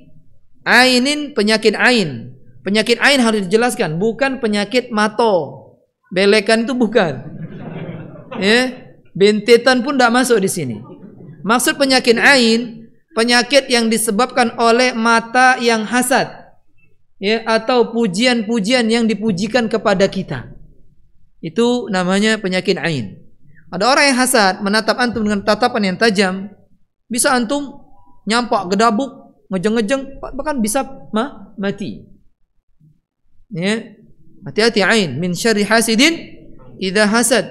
ainin, penyakit ain. Penyakit ain harus dijelaskan, bukan penyakit mato. Belekan itu bukan. Ya, bentetan pun tidak masuk di sini. Maksud penyakit ain, penyakit yang disebabkan oleh mata yang hasad. Ya, atau pujian-pujian yang dipujikan kepada kita. Itu namanya penyakit ain. Ada orang yang hasad, menatap antum dengan tatapan yang tajam, bisa antum nyampak gedabuk, ngejeng-ngejeng, bahkan bisa mati. Ya, hati-hati ain min syarri hasidin idza hasad.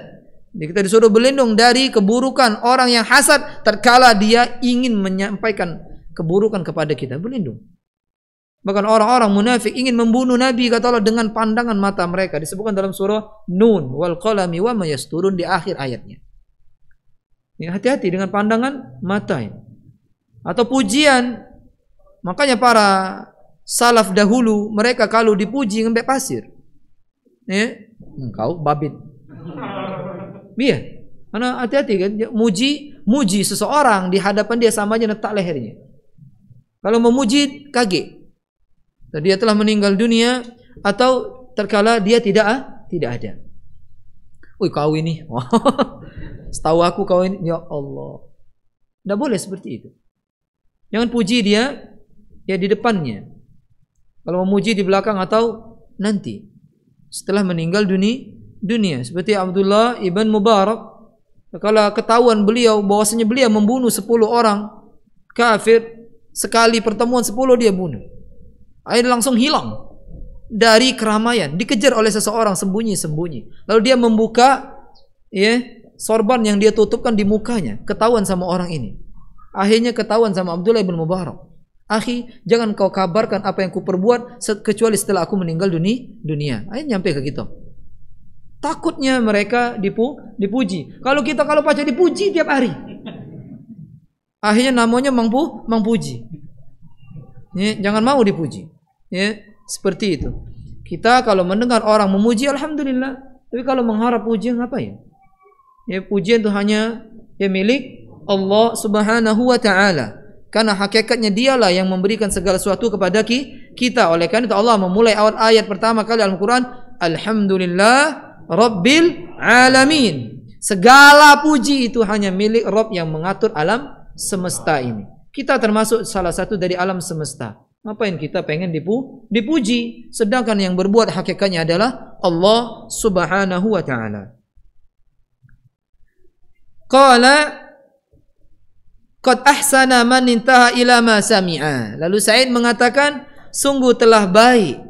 Jadi kita disuruh berlindung dari keburukan orang yang hasad tatkala dia ingin menyampaikan keburukan kepada kita, berlindung. Bahkan orang-orang munafik ingin membunuh Nabi, kata Allah, dengan pandangan mata mereka. Disebutkan dalam surah Nun wal qalami wa ma yasturun di akhir ayatnya. Ya, hati-hati dengan pandangan mata ini. Atau pujian. Makanya para salaf dahulu, mereka kalau dipuji ngembek pasir. Ya, engkau babit. Iya. Karena hati-hati kan, muji seseorang di hadapan dia sama aja letak lehernya. Kalau memuji kaget. Dia telah meninggal dunia atau terkala dia tidak ada. Wih, kau ini. Setahu aku kau ini, ya Allah. Tidak boleh seperti itu. Jangan puji dia ya di depannya. Kalau memuji di belakang atau nanti setelah meninggal dunia. Seperti Abdullah ibn Mubarak, kalau ketahuan beliau bahwasanya beliau membunuh 10 orang kafir, sekali pertemuan 10 dia bunuh. Akhirnya langsung hilang dari keramaian, dikejar oleh seseorang sembunyi-sembunyi. Lalu dia membuka ya sorban yang dia tutupkan di mukanya, ketahuan sama orang ini. Akhirnya ketahuan sama Abdullah ibn Mubarak. Akhi, jangan kau kabarkan apa yang kuperbuat kecuali setelah aku meninggal dunia. Akhirnya nyampe ke kita. Takutnya mereka dipuji. Kalau baca dipuji tiap hari. Akhirnya namanya Mang Puji. Ya, jangan mau dipuji. Ya, seperti itu. Kita kalau mendengar orang memuji, alhamdulillah. Tapi kalau mengharap pujian, apa ya? Ya, pujian itu hanya ya milik Allah Subhanahu wa taala. Karena hakikatnya dialah yang memberikan segala sesuatu kepada kita. Oleh karena itu Allah memulai awal ayat pertama kali Al-Quran, alhamdulillah Rabbil Alamin. Segala puji itu hanya milik Rabb yang mengatur alam semesta ini. Kita termasuk salah satu dari alam semesta. Ngapain kita pengen dipuji? Sedangkan yang berbuat hakikatnya adalah Allah Subhanahu wa ta'ala. Qala qad ahsana man intaha ila ma sami'a. Lalu Sa'id mengatakan, sungguh telah baik,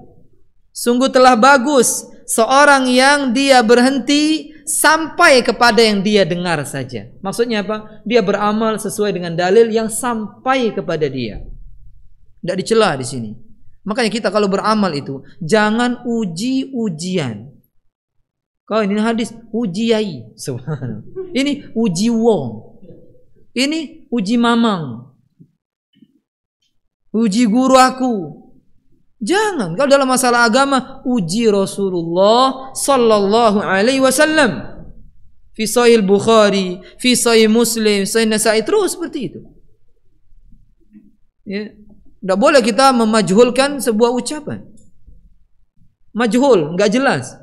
sungguh telah bagus seorang yang dia berhenti sampai kepada yang dia dengar saja. Maksudnya apa? Dia beramal sesuai dengan dalil yang sampai kepada dia. Tidak dicela di sini. Makanya kita kalau beramal itu jangan uji-ujian. Kau ini hadis uji yai, subhanallah. Ini uji wong. Ini uji mamang. Uji guru aku. Jangan. Kalau dalam masalah agama uji Rasulullah sallallahu alaihi wasallam. fi Sahih Bukhari, fi Sahih Muslim, Sahih Nasa'i, terus seperti itu. Ya, tidak boleh kita memajhulkan sebuah ucapan. Majhul, enggak jelas.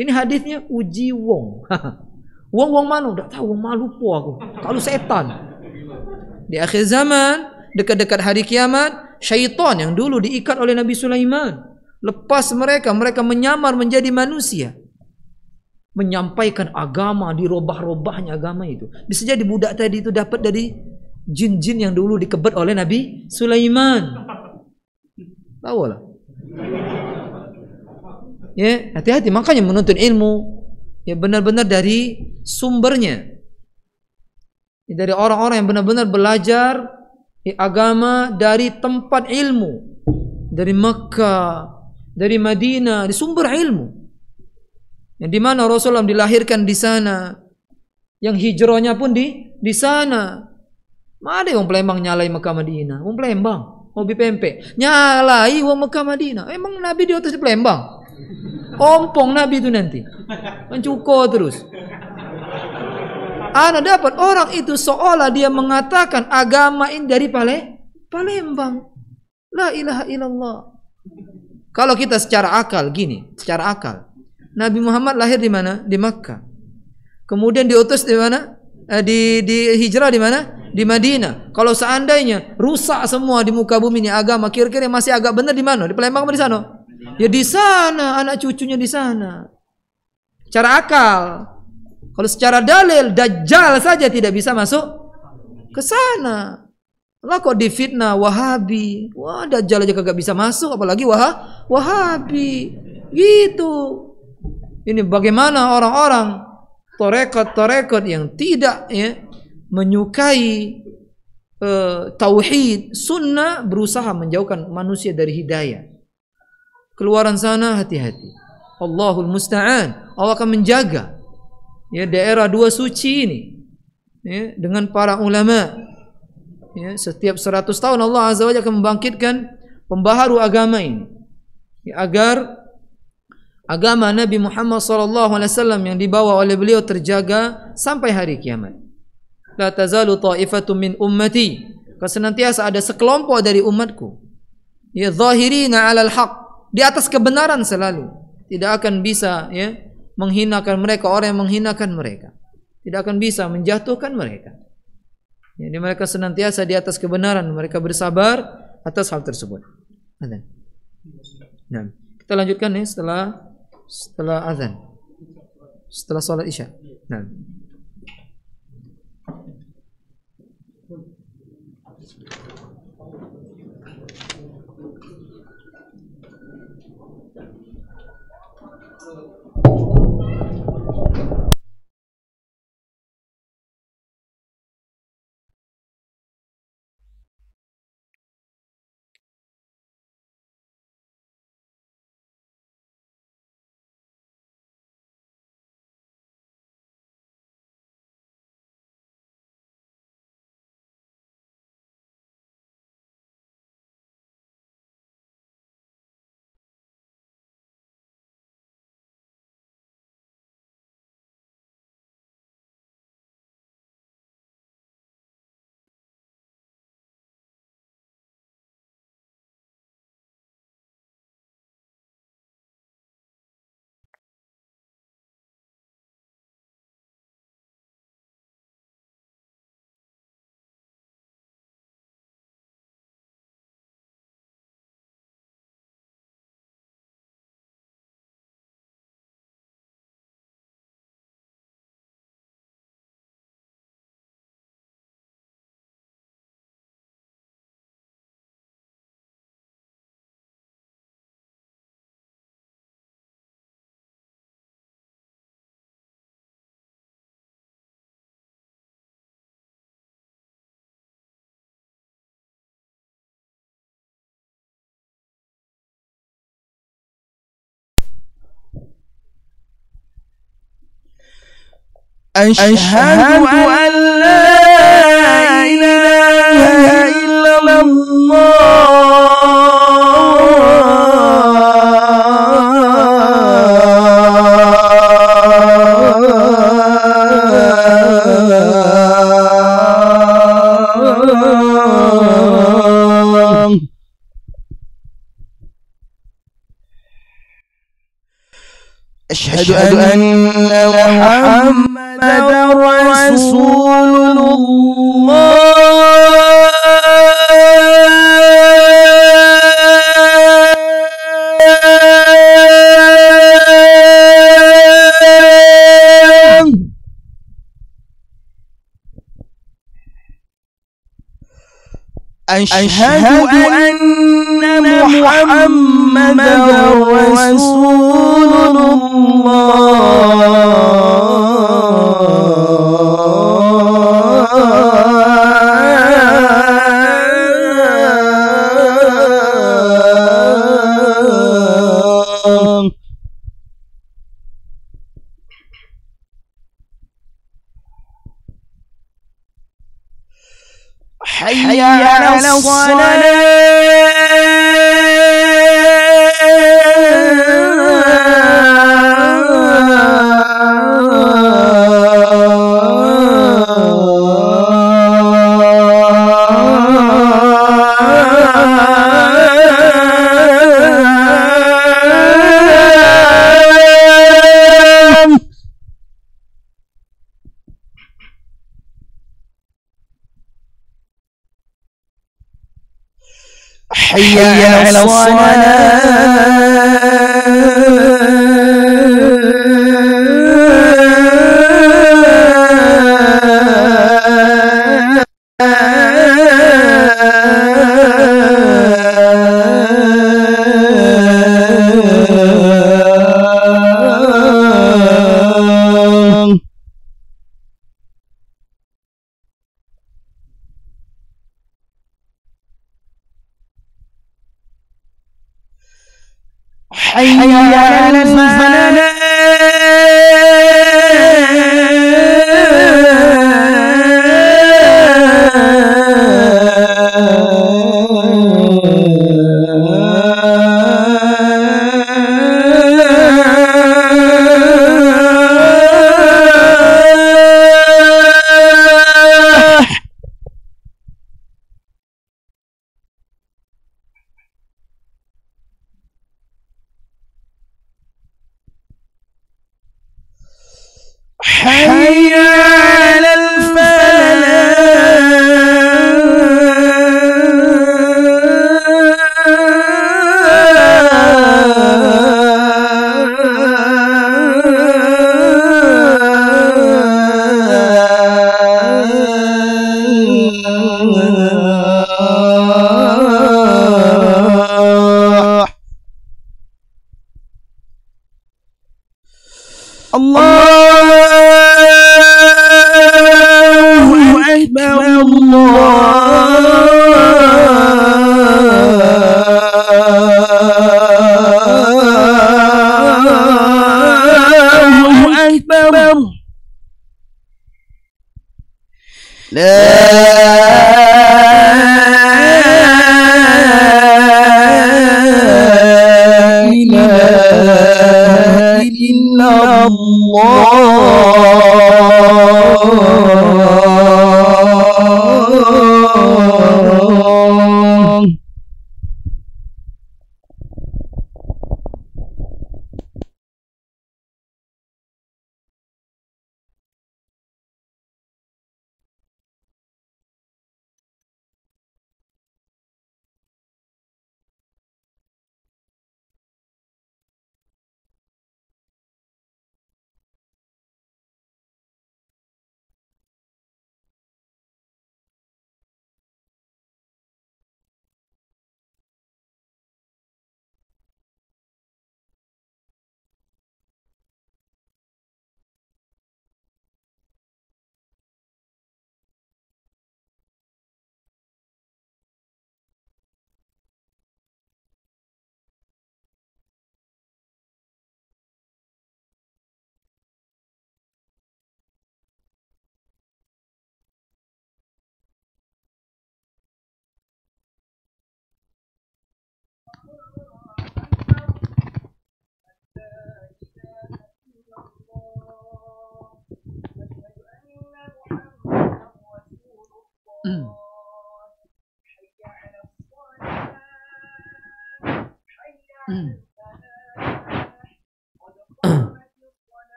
Ini hadisnya uji wong. Wong mana? Enggak tahu, wong malu po aku. Kalau setan. Di akhir zaman, dekat-dekat hari kiamat, syaitan yang dulu diikat oleh Nabi Sulaiman, lepas mereka menyamar menjadi manusia, menyampaikan agama, dirobah-robahnya agama itu. Bisa jadi budak tadi itu dapat dari jin-jin yang dulu dikebat oleh Nabi Sulaiman. Tahu lah. Ya, hati-hati, makanya menuntut ilmu ya benar-benar dari sumbernya. Dari orang-orang yang benar-benar belajar agama dari tempat ilmu, dari Makkah, dari Madinah, di sumber ilmu. Yang di mana Rasulullah dilahirkan di sana, yang hijrahnya pun di sana. Mana yang Palembang nyalai Makkah Madinah? Wong Palembang, hobi pempek, nyalai wong Makkah Madinah. Emang Nabi di atas di Palembang? Ompong Nabi itu nanti mencuko terus. Ana dapat orang itu seolah dia mengatakan agama ini dari Palembang. La ilaha illallah. Kalau kita secara akal gini, secara akal, Nabi Muhammad lahir di mana? Di Makkah. Kemudian diutus di mana? Di hijrah di mana? Di Madinah. Kalau seandainya rusak semua di muka bumi ini agama, kira-kira masih agak benar di mana? Di Palembang atau di sana? Ya di sana, anak cucunya di sana. Cara akal. Kalau secara dalil, Dajjal saja tidak bisa masuk ke sana. Lah kok difitnah Wahabi. Wah, Dajjal aja kagak bisa masuk, apalagi Wahabi. Gitu. Ini bagaimana orang-orang tarekat-tarekat yang tidak menyukai tauhid, sunnah, berusaha menjauhkan manusia dari hidayah. Keluaran sana hati-hati. Allahul musta'an. Allah akan menjaga ya daerah dua suci ini ya, dengan para ulama. Ya, setiap 100 tahun Allah Azza wa Jalla akan membangkitkan pembaharu agama ini ya, agar agama Nabi Muhammad SAW yang dibawa oleh beliau terjaga sampai hari kiamat. La tazalu ta'ifatun min ummati, senantiasa ada sekelompok dari umatku ya zahirina 'alal haq, di atas kebenaran selalu, tidak akan bisa ya menghinakan mereka orang yang menghinakan mereka, tidak akan bisa menjatuhkan mereka. Jadi mereka senantiasa di atas kebenaran, mereka bersabar atas hal tersebut. Nah, kita lanjutkan ya setelah azan, setelah salat Isya. Nah. أشهد أن لا إله إلا الله أشهد أن محمدا رسول أشهد أن محمدا رسول الله. حي على حي على الصلاة. حي على حي على الفلاح. الله أكبر. الله أكبر. لا إله إلا الله.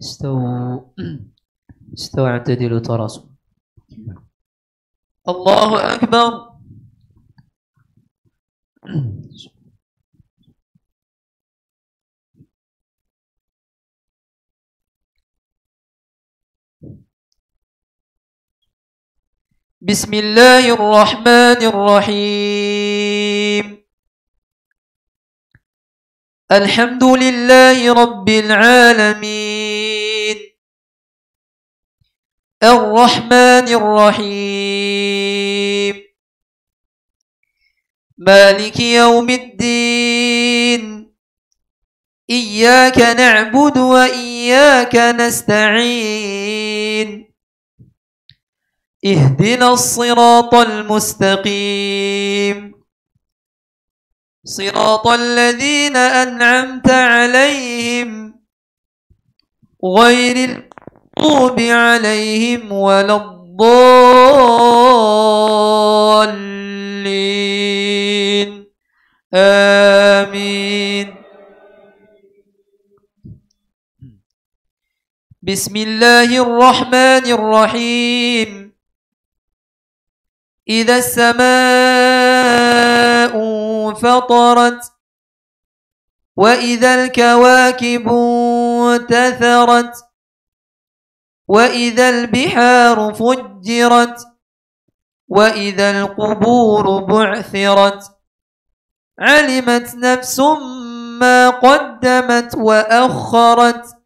استووا استووا اعتدلوا تراصوا. الله أكبر. بسم الله الرحمن الرحيم. الحمد لله رب العالمين الرحمن الرحيم مالك يوم الدين إياك نعبد وإياك نستعين اهدنا الصراط المستقيم صراط الذين أنعمت عليهم غير المغضوب عليهم ولا الضالين آمين. بسم الله الرحمن الرحيم. إذا السماء انفطرت وإذا الكواكب انتثرت وإذا البحار فجرت وإذا القبور بعثرت علمت نفس ما قدمت وأخرت.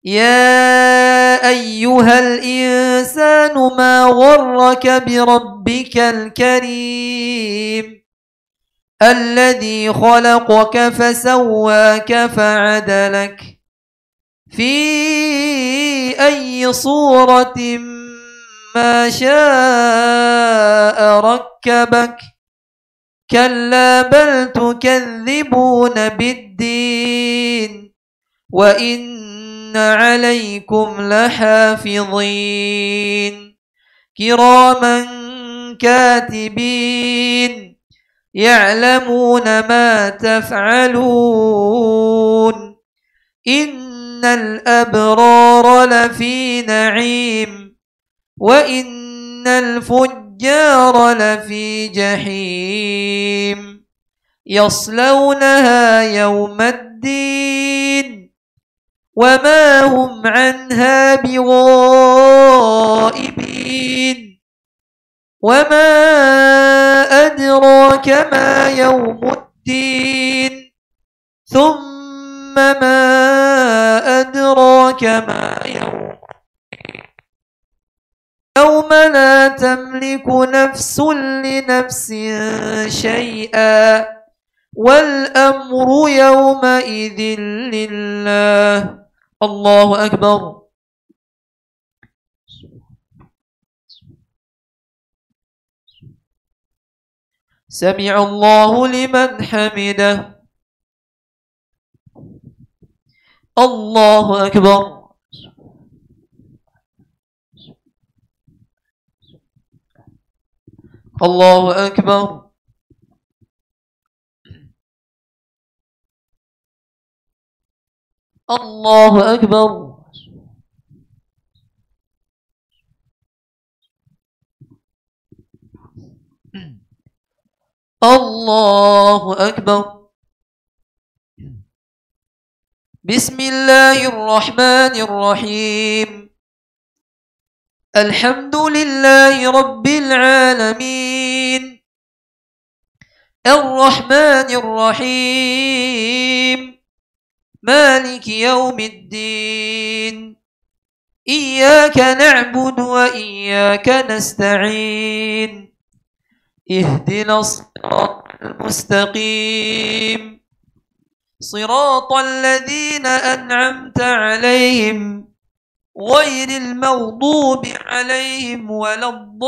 يا أيها الإنسان ما غرك بربك الكريم الذي خلقك فسواك فعدلك في أي صورة ما شاء ركبك كلا بل تكذبون بالدين وإن عليكم لحافظين كراما كاتبين يعلمون ما تفعلون. إن الأبرار لفي نعيم وإن الفجار لفي جحيم يصلونها يوم الدين وما هم عنها بغائبين. وما أدراك ما يوم الدين ثم ما أدراك ما يوم يوم لا تملك نفس لنفس شيئا والأمر يومئذ لله. الله أكبر. سمع الله لمن حمده. الله أكبر. الله أكبر. الله أكبر. الله أكبر. بسم الله الرحمن الرحيم. الحمد لله رب العالمين الرحمن الرحيم مالك يوم الدين إياك نعبد وإياك نستعين اهدنا الصراط المستقيم صراط الذين أنعمت عليهم غير المغضوب عليهم ولا الضالين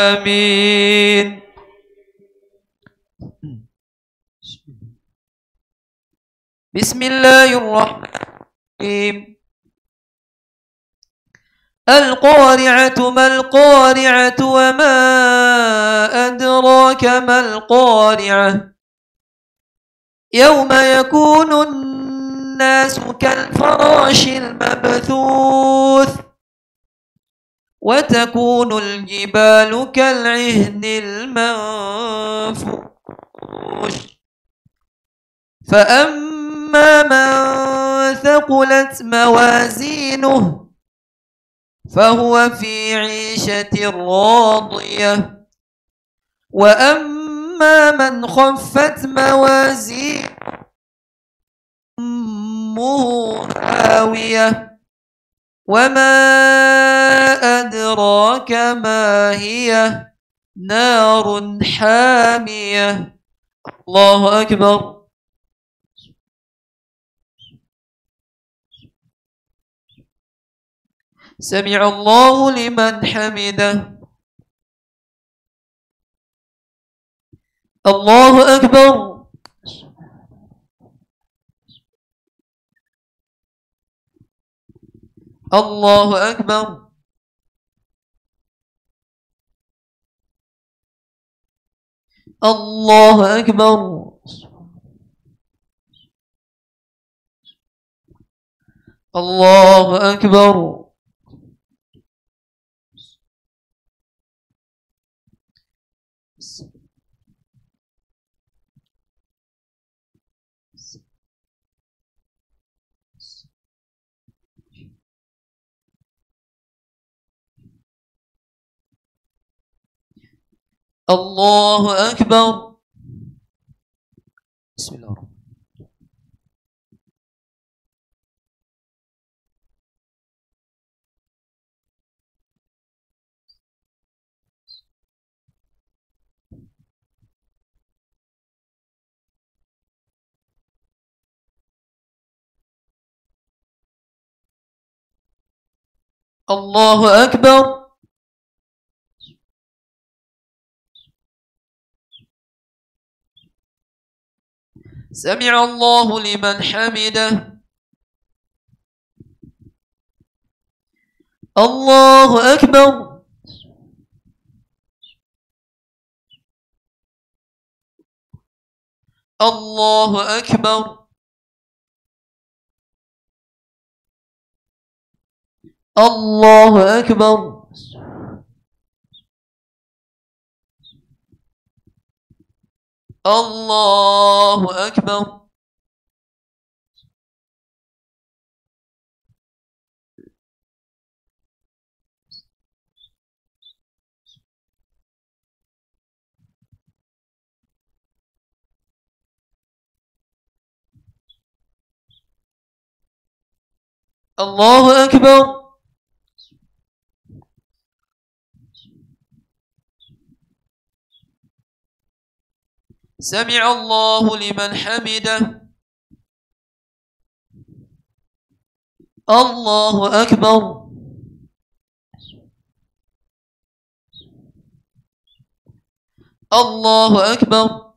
آمين. بسم الله الرحمن الرحيم. القارعة ما القارعة وما أدراك ما القارعة يوم يكون الناس كالفراش المبثوث وتكون الجبال كالعهن المنفوش فأما من ثقلت موازينه فهو في عيشة راضية وأما من خفت موازينه أمه هاوية وما أدراك ما هي نار حامية الله أكبر سمع الله لمن حمده الله أكبر الله أكبر الله أكبر الله أكبر الله أكبر بسم الله الرحمن الله أكبر سمع الله لمن حمده الله أكبر الله أكبر الله أكبر الله أكبر الله أكبر سمع الله لمن حمده الله أكبر الله أكبر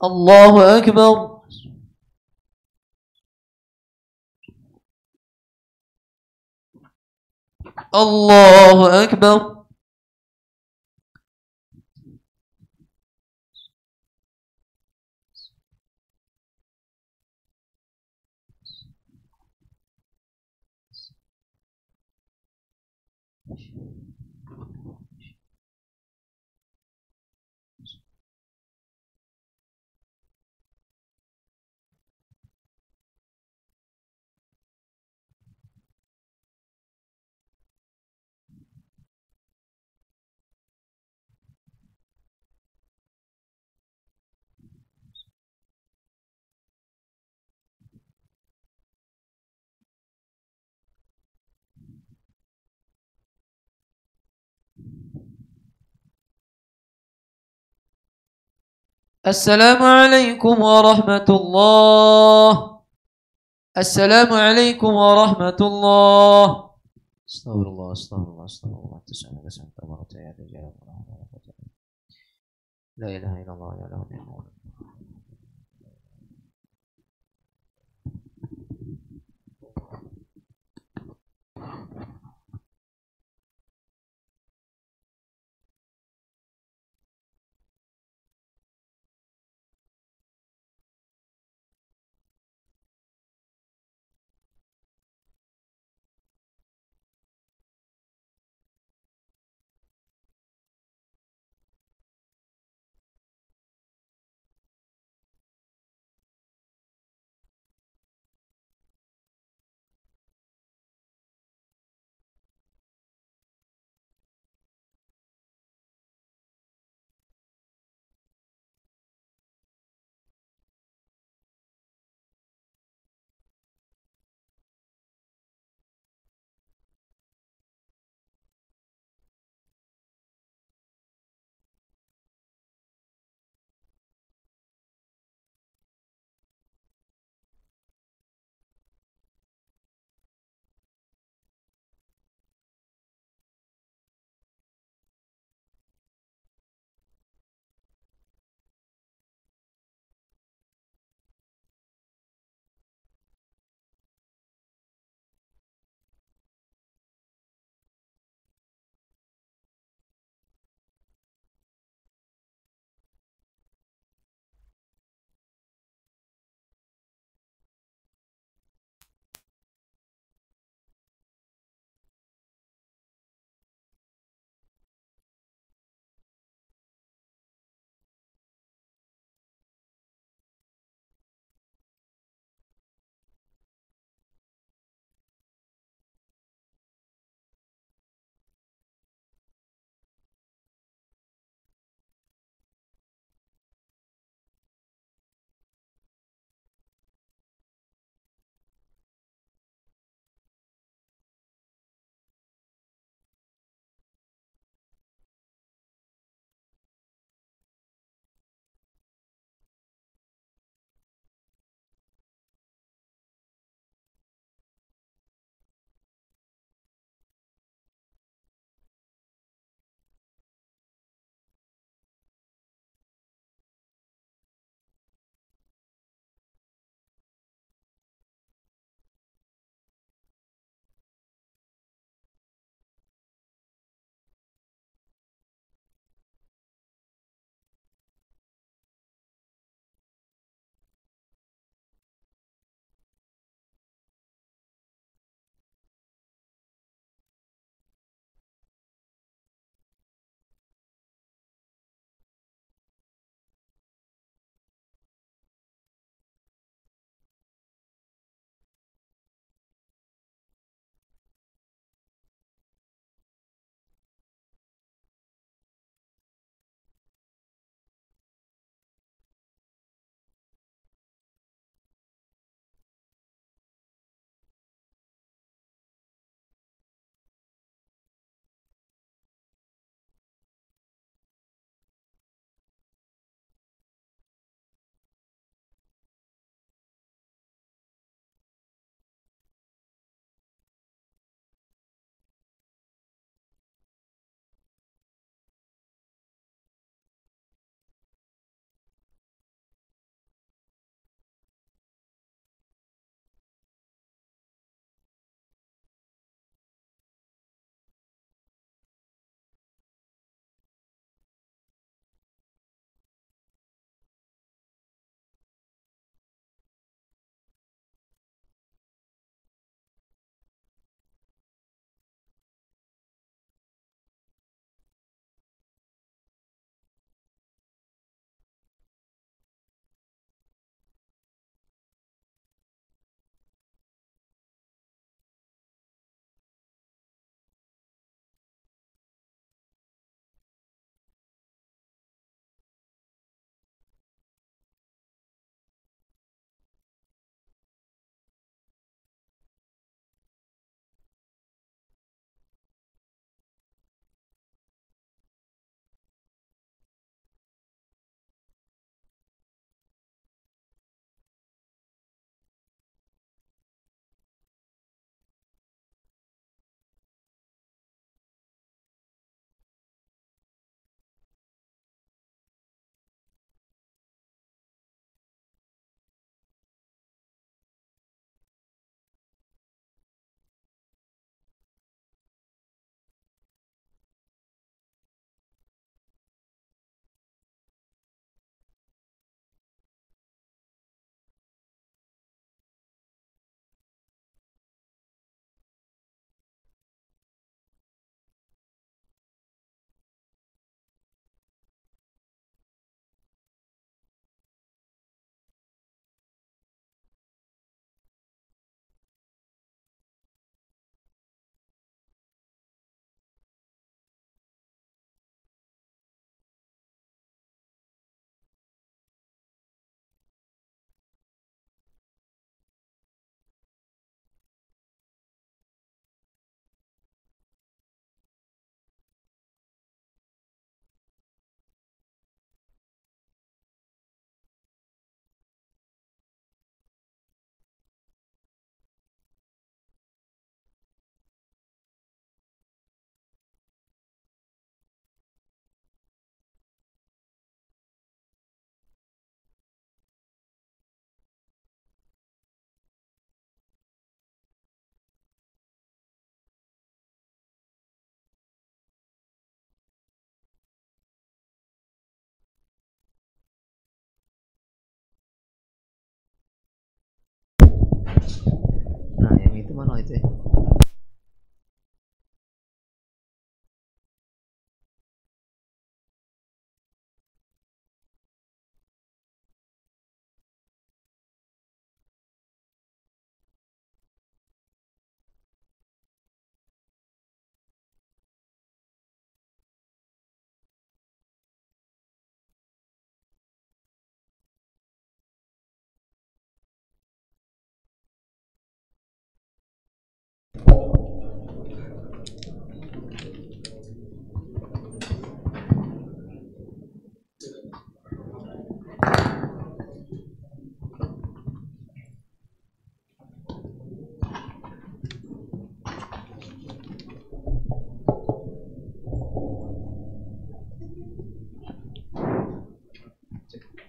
الله أكبر الله أكبر السلام عليكم ورحمة الله السلام عليكم ورحمة الله استغفر الله استغفر الله استغفر الله تسأل سنت أمرت يا رجال لا إله إلا الله لا إله إلا الله mana itu ya?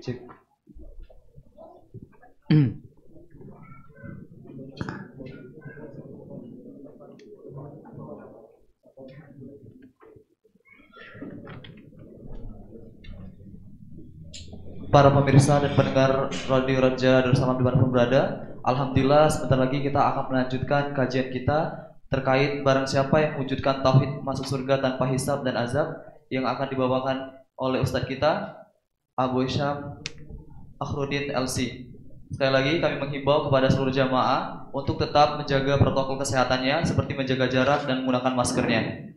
Cek. Para pemirsa dan pendengar Radio Raja Darussalam dimanapun berada, alhamdulillah sebentar lagi kita akan melanjutkan kajian kita terkait barang siapa yang mewujudkan tauhid masuk surga tanpa hisab dan azab, yang akan dibawakan oleh Ustadz kita Abu Hisham Akhrudin LC. Sekali lagi kami menghimbau kepada seluruh jamaah untuk tetap menjaga protokol kesehatannya seperti menjaga jarak dan menggunakan maskernya.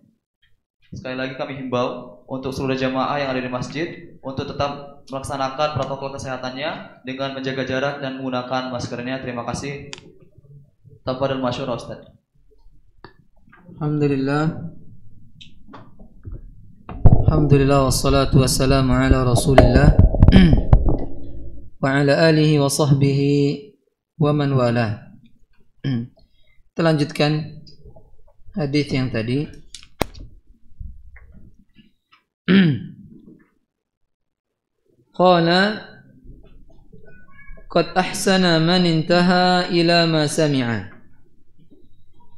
Sekali lagi kami himbau untuk seluruh jamaah yang ada di masjid untuk tetap melaksanakan protokol kesehatannya dengan menjaga jarak dan menggunakan maskernya. Terima kasih. Tafadhal masyhur Ustaz. Alhamdulillah wassalatu wassalamu ala Rasulillah wa ala alihi wa sahbihi wa man walah. Kita lanjutkan hadis yang tadi. Qala qad ahsana man intaha ila ma sami'a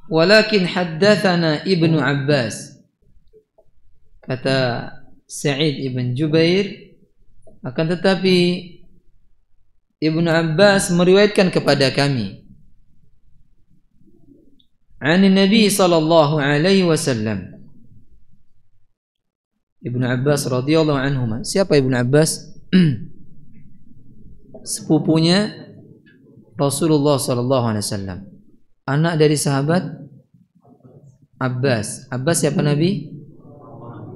walakin haddathana Ibnu Abbas. Kata Sa'id ibn Jubair, akan tetapi Ibnu Abbas meriwayatkan kepada kami ani Nabi sallallahu alaihi wasallam. Ibnu Abbas radhiyallahu anhuma. Siapa Ibnu Abbas? Sepupunya Rasulullah sallallahu alaihi wasallam. Anak dari sahabat Abbas. Abbas siapa Nabi?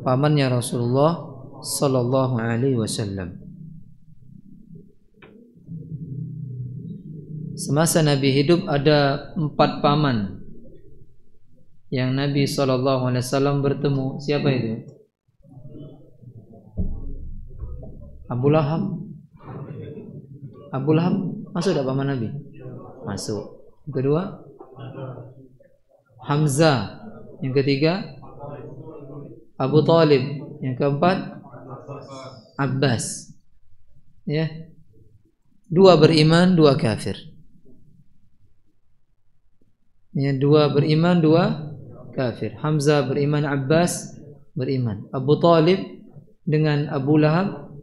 Pamannya Rasulullah sallallahu alaihi wasallam. Semasa Nabi hidup ada 4 paman yang Nabi sallallahu alaihi wasallam bertemu. Siapa itu? Abu Lahab. Abu Lahab masuk tak paman Nabi? Masuk. Yang kedua Hamzah. Yang ketiga Abu Talib. Yang keempat Abbas. Ya. 2 beriman, 2 kafir. Ya, 2 beriman, 2 kafir. Hamzah beriman, Abbas beriman. Abu Talib dengan Abu Lahab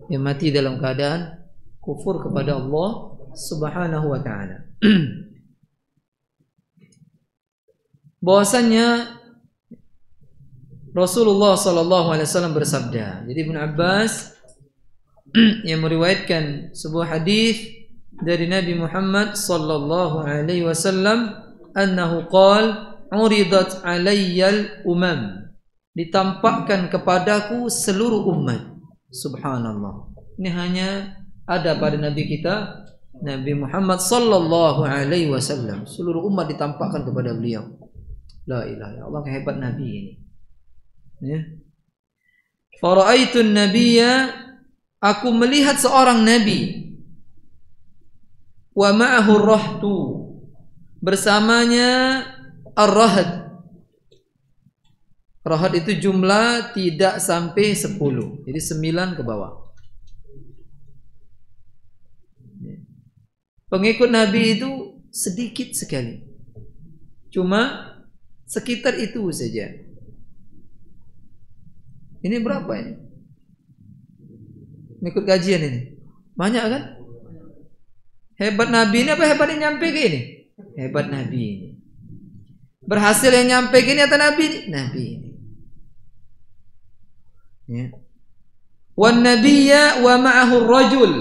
yang mati dalam keadaan kufur kepada Allah Subhanahu wa ta'ala. Bahwasannya Rasulullah sallallahu alaihi wasallam bersabda. Jadi Ibnu Abbas yang meriwayatkan sebuah hadis dari Nabi Muhammad sallallahu alaihi wasallam, annahu qala uridat alayyal umam, ditampakkan kepadaku seluruh umat. Subhanallah. Ini hanya ada pada Nabi kita Nabi Muhammad sallallahu alaihi wasallam. Seluruh umat ditampakkan kepada beliau. La ilaha illallah, kehebat Nabi ini. Ya. Fara'aitun nabiyya, aku melihat seorang nabi. Wa ma'ahu rahtu, bersamanya ar-rahad. Rahad itu jumlah tidak sampai 10. Jadi 9 ke bawah. Pengikut Nabi itu sedikit sekali. Cuma sekitar itu saja. Ini berapa ini? Ikut kajian ini. Banyak kan? Hebat Nabi ini apa hebat yang nyampe ke ini? Hebat Nabi ini. Berhasil yang nyampe gini atau Nabi ini? Nabi ini. Ya. Wan nabiyya wa ma'ahu rajul.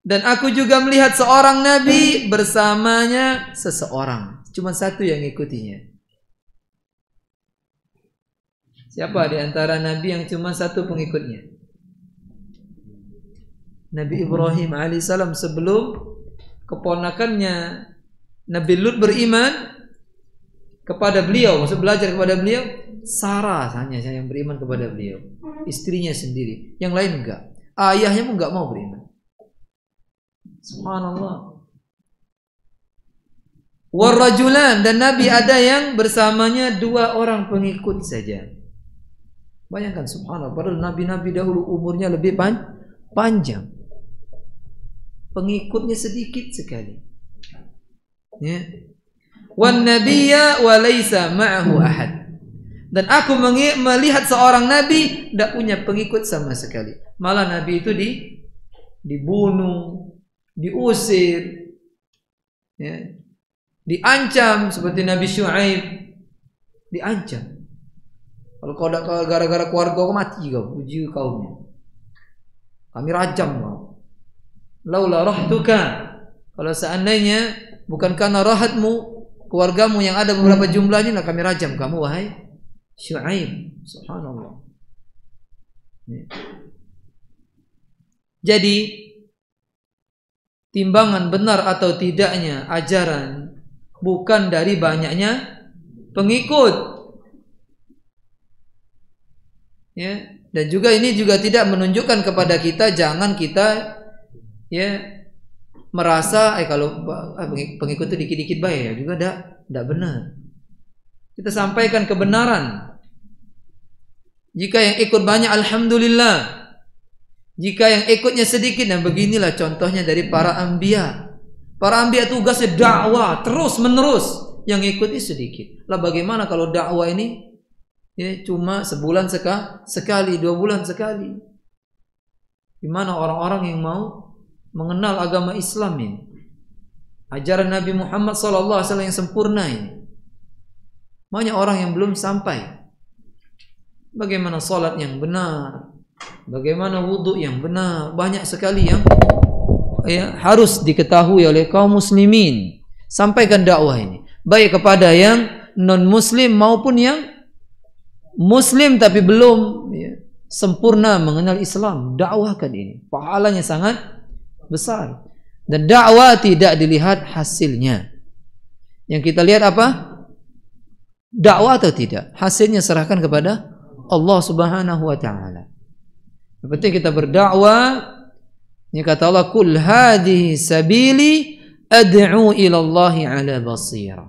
Dan aku juga melihat seorang nabi bersamanya seseorang. Cuma satu yang ngikutinya. Siapa di antara nabi yang cuma satu pengikutnya? Nabi Ibrahim alaihissalam sebelum keponakannya Nabi Lut beriman kepada beliau, maksud belajar kepada beliau, Sarah hanya yang beriman kepada beliau, istrinya sendiri, yang lain enggak. Ayahnya pun enggak mau beriman. Subhanallah. Warajulan, dan Nabi ada yang bersamanya 2 orang pengikut saja. Bayangkan, subhanallah, padahal nabi-nabi dahulu umurnya lebih panjang. Pengikutnya sedikit sekali. Ya. Wan nabiyya wa laisa ma'ahu ahad. Dan aku melihat seorang nabi tidak punya pengikut sama sekali. Malah nabi itu dibunuh, diusir, ya, diancam seperti Nabi Syuaib, diancam. Kalau kau gara-gara keluarga kau mati kau, uji kaumnya. Kami rajam kau. Laula rahtuka, kalau seandainya bukan karena rahatmu, keluargamu yang ada beberapa jumlahnya, lah kami rajam kamu wahai Syuaib. Subhanallah. Ya. Jadi timbangan benar atau tidaknya ajaran bukan dari banyaknya pengikut. Ya, dan juga ini juga tidak menunjukkan kepada kita jangan kita ya merasa kalau pengikut itu dikit-dikit baik, ya juga tidak benar. Kita sampaikan kebenaran. Jika yang ikut banyak alhamdulillah. Jika yang ikutnya sedikit, dan beginilah contohnya dari para anbiya. Para anbiya tugasnya dakwah terus menerus, yang ikutnya sedikit. Lah bagaimana kalau dakwah ini ya cuma sebulan sekali, 2 bulan sekali? Gimana orang-orang yang mau mengenal agama Islam ini? Ajaran Nabi Muhammad SAW yang sempurna ini. Banyak orang yang belum sampai. Bagaimana salat yang benar, bagaimana wudhu yang benar, banyak sekali yang ya, harus diketahui oleh kaum muslimin. Sampaikan dakwah ini baik kepada yang non muslim maupun yang muslim tapi belum ya, sempurna mengenal Islam. Dakwahkan ini, pahalanya sangat besar. Dan dakwah tidak dilihat hasilnya. Yang kita lihat apa? Dakwah atau tidak. Hasilnya serahkan kepada Allah Subhanahu wa taala. Yang penting kita berdakwah. Ini kata Allah, "Qul hadhihi sabili ad'u ila Allah 'ala basirah."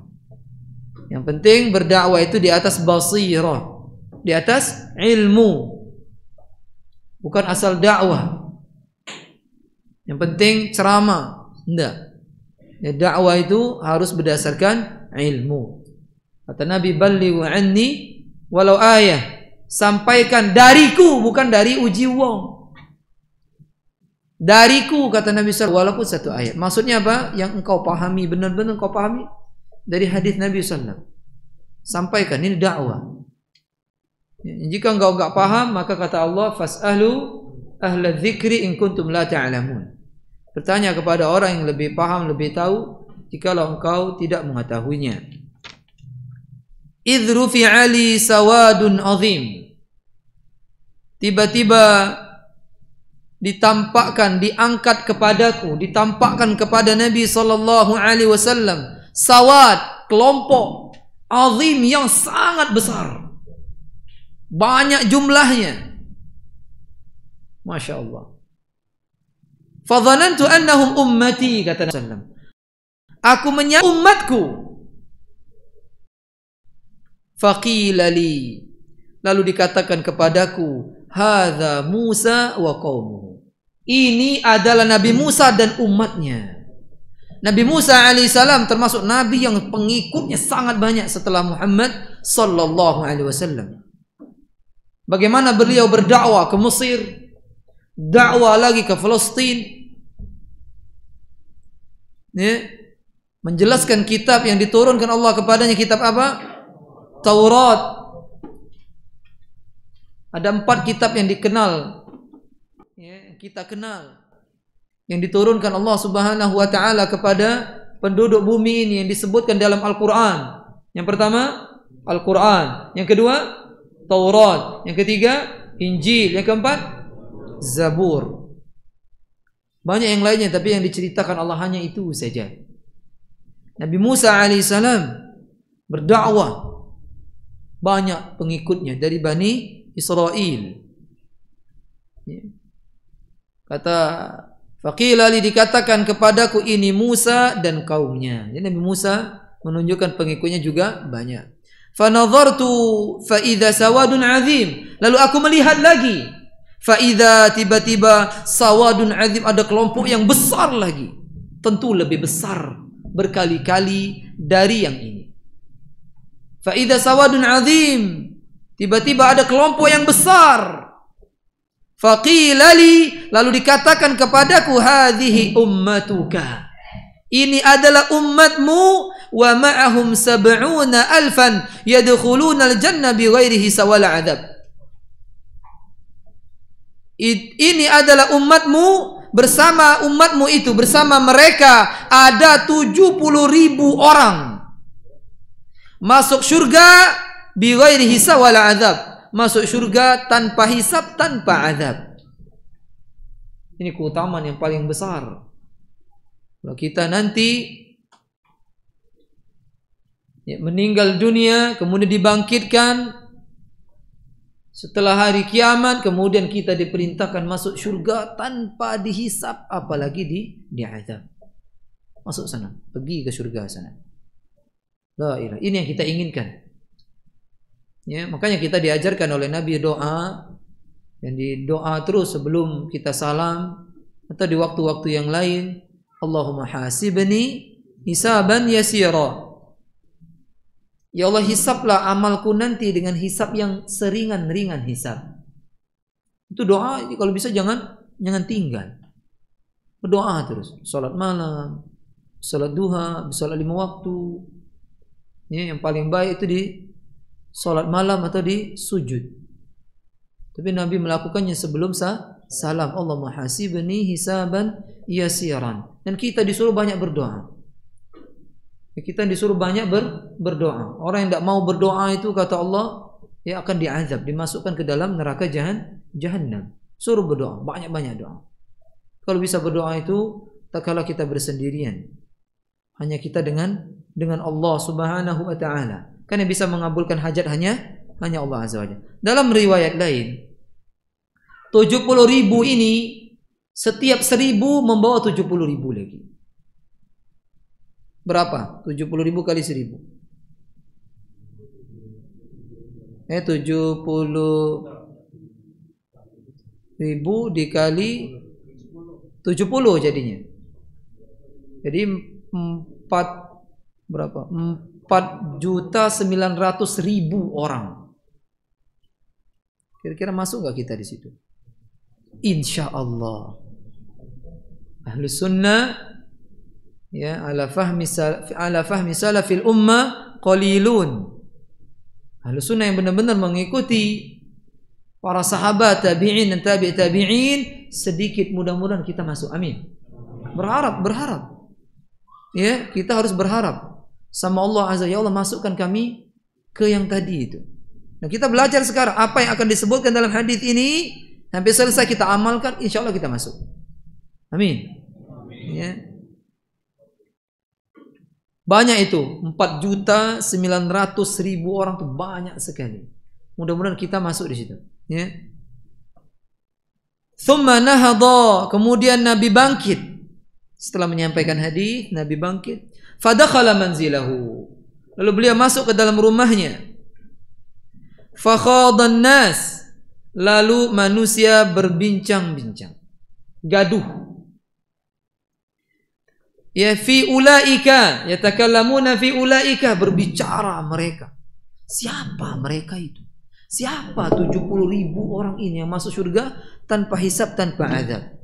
Yang penting berdakwah itu di atas basirah, di atas ilmu. Bukan asal dakwah. Yang penting ceramah, enggak. Ya, dakwah itu harus berdasarkan ilmu. Kata Nabi, "Ballighu anni walau ayah." Sampaikan dariku, bukan dari uji wong. Dariku, kata Nabi SAW, walaupun 1 ayat. Maksudnya apa? Yang engkau pahami, benar-benar engkau pahami dari hadis Nabi SAW. Sampaikan, ini dakwah. Jika engkau enggak paham, maka kata Allah, "Fas'alu ahla dzikri in kuntum la ta'lamun." Bertanya kepada orang yang lebih paham, lebih tahu, jikalau engkau tidak mengetahuinya. Idh rufi'a li sawadun azim. Tiba-tiba ditampakkan, diangkat kepadaku, ditampakkan kepada Nabi sallallahu alaihi wasallam sawad, kelompok azim yang sangat besar. Banyak jumlahnya. Masya Allah. Fadhanantu annahum ummati, kata Nabi sallallahu alaihi wasallam. Aku menyangka umatku. Faqila li, lalu dikatakan kepadaku, hadza Musa wa qaumuhu. Ini adalah Nabi Musa dan umatnya. Nabi Musa alaihissalam termasuk nabi yang pengikutnya sangat banyak setelah Muhammad sallallahu alaihi wasallam. Bagaimana beliau berdakwah ke Mesir, dakwah lagi ke Palestina, ya, menjelaskan kitab yang diturunkan Allah kepadanya. Kitab apa? Taurat. Ada 4 kitab yang dikenal, ya, kita kenal, yang diturunkan Allah Subhanahu wa taala kepada penduduk bumi ini yang disebutkan dalam Al-Qur'an. Yang pertama Al-Qur'an, yang kedua Taurat, yang ketiga Injil, yang keempat Zabur. Banyak yang lainnya, tapi yang diceritakan Allah hanya itu saja. Nabi Musa alaihissalam berdakwah, banyak pengikutnya dari Bani Israel. Kata faqila li, dikatakan kepadaku ini Musa dan kaumnya. Jadi Nabi Musa menunjukkan pengikutnya juga banyak. Fa nadhartu fa idza sawadun azim. Lalu aku melihat lagi. Fa idza, tiba-tiba sawadun azim, ada kelompok yang besar lagi. Tentu lebih besar berkali-kali dari yang ini. Fa idza sawadun azim, tiba-tiba ada kelompok yang besar. Faqila li, lalu dikatakan kepadaku, hadhihi ummatuka, ini adalah umatmu, wa ma'ahum 70,000 yadkhuluna al-jannah bighairi hisab wala adab. Ini adalah umatmu, bersama umatmu itu, bersama mereka ada 70.000 orang masuk surga bighairi hisab wala adab, masuk surga tanpa hisab, tanpa azab. Ini keutamaan yang paling besar. Kalau kita nanti meninggal dunia, kemudian dibangkitkan setelah hari kiamat, kemudian kita diperintahkan masuk surga tanpa dihisab, apalagi diazab. Masuk sana, pergi ke surga sana. La ilaha, ini yang kita inginkan. Ya, makanya kita diajarkan oleh Nabi doa, dan di doa terus sebelum kita salam atau di waktu-waktu yang lain, Allahumma hasibni hisaban yasira. Ya Allah, hisablah amalku nanti dengan hisab yang seringan-ringan hisab. Itu doa, kalau bisa jangan tinggal. Berdoa terus, salat malam, salat duha, salat 5 waktu. Ya, yang paling baik itu di salat malam atau di sujud. Tapi Nabi melakukannya sebelum salam. Allahumma hasibni hisaban yasiran. Dan kita disuruh banyak berdoa. Kita disuruh banyak berdoa. Orang yang tidak mau berdoa itu, kata Allah, ya akan diazab, dimasukkan ke dalam neraka jahannam. Suruh berdoa, banyak-banyak doa. Kalau bisa berdoa itu tak kala kita bersendirian. Hanya kita dengan Allah Subhanahu wa taala. Kan yang bisa mengabulkan hajat hanya Allah Azza wa Jalla. Dalam riwayat lain, 70.000 ini setiap 1.000 membawa 70.000 lagi. Berapa? 70.000 kali 1.000. 70.000 dikali 70 jadinya. Jadi 4 berapa? 4.900.000 orang. Kira-kira masuk nggak kita di situ? Insya Allah. Ahlus sunnah, ya, ala fahmi salafil ummah qalilun. Ahlus sunnah yang benar-benar mengikuti para sahabat, tabi'in dan tabi'in sedikit, mudah-mudahan kita masuk. Amin. Berharap. Ya, kita harus berharap sama Allah Azza, ya Allah masukkan kami ke yang tadi itu. Nah, kita belajar sekarang apa yang akan disebutkan dalam hadis ini, sampai selesai kita amalkan, insya Allah kita masuk. Amin. Ya. Banyak itu, 4.900.000 orang itu banyak sekali. Mudah-mudahan kita masuk di situ. Ya. Thumma nahadha, kemudian Nabi bangkit. Setelah menyampaikan hadis, Nabi bangkit. Fadakhala manzilahu, lalu beliau masuk ke dalam rumahnya. Fakhadan nas, lalu manusia berbincang-bincang, gaduh. Ya, fi ulaika yatakallamuna fi ulaika, berbicara mereka. Siapa mereka itu? Siapa 70.000 orang ini yang masuk surga tanpa hisab, tanpa azab?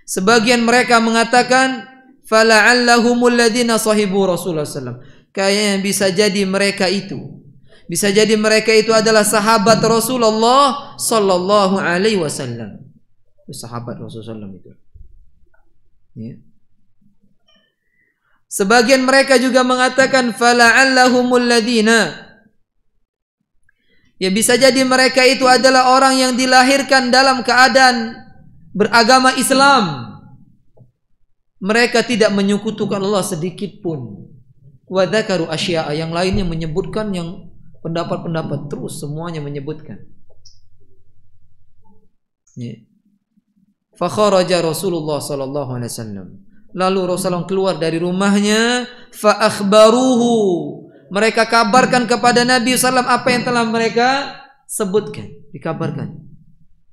Sebagian mereka mengatakan fala'allahumul ladzina sahibu Rasulullah sallallahu alaihi wasallam. Kayaknya bisa jadi mereka itu. Bisa jadi mereka itu adalah sahabat Rasulullah sallallahu alaihi wasallam. Sahabat Rasulullah itu. Ya. Sebagian mereka juga mengatakan fala'allahumul ladzina. Ya bisa jadi mereka itu adalah orang yang dilahirkan dalam keadaan beragama Islam. Mereka tidak menyekutukan Allah sedikit pun. Wa dzakaru asya'a, yang lainnya menyebutkan yang pendapat-pendapat, terus semuanya menyebutkan. Ya. Fa kharaja Rasulullah sallallahu alaihi wasallam. Lalu Rasulullah keluar dari rumahnya, fa akhbaruhu. Mereka kabarkan kepada Nabi sallallahu apa yang telah mereka sebutkan, dikabarkan.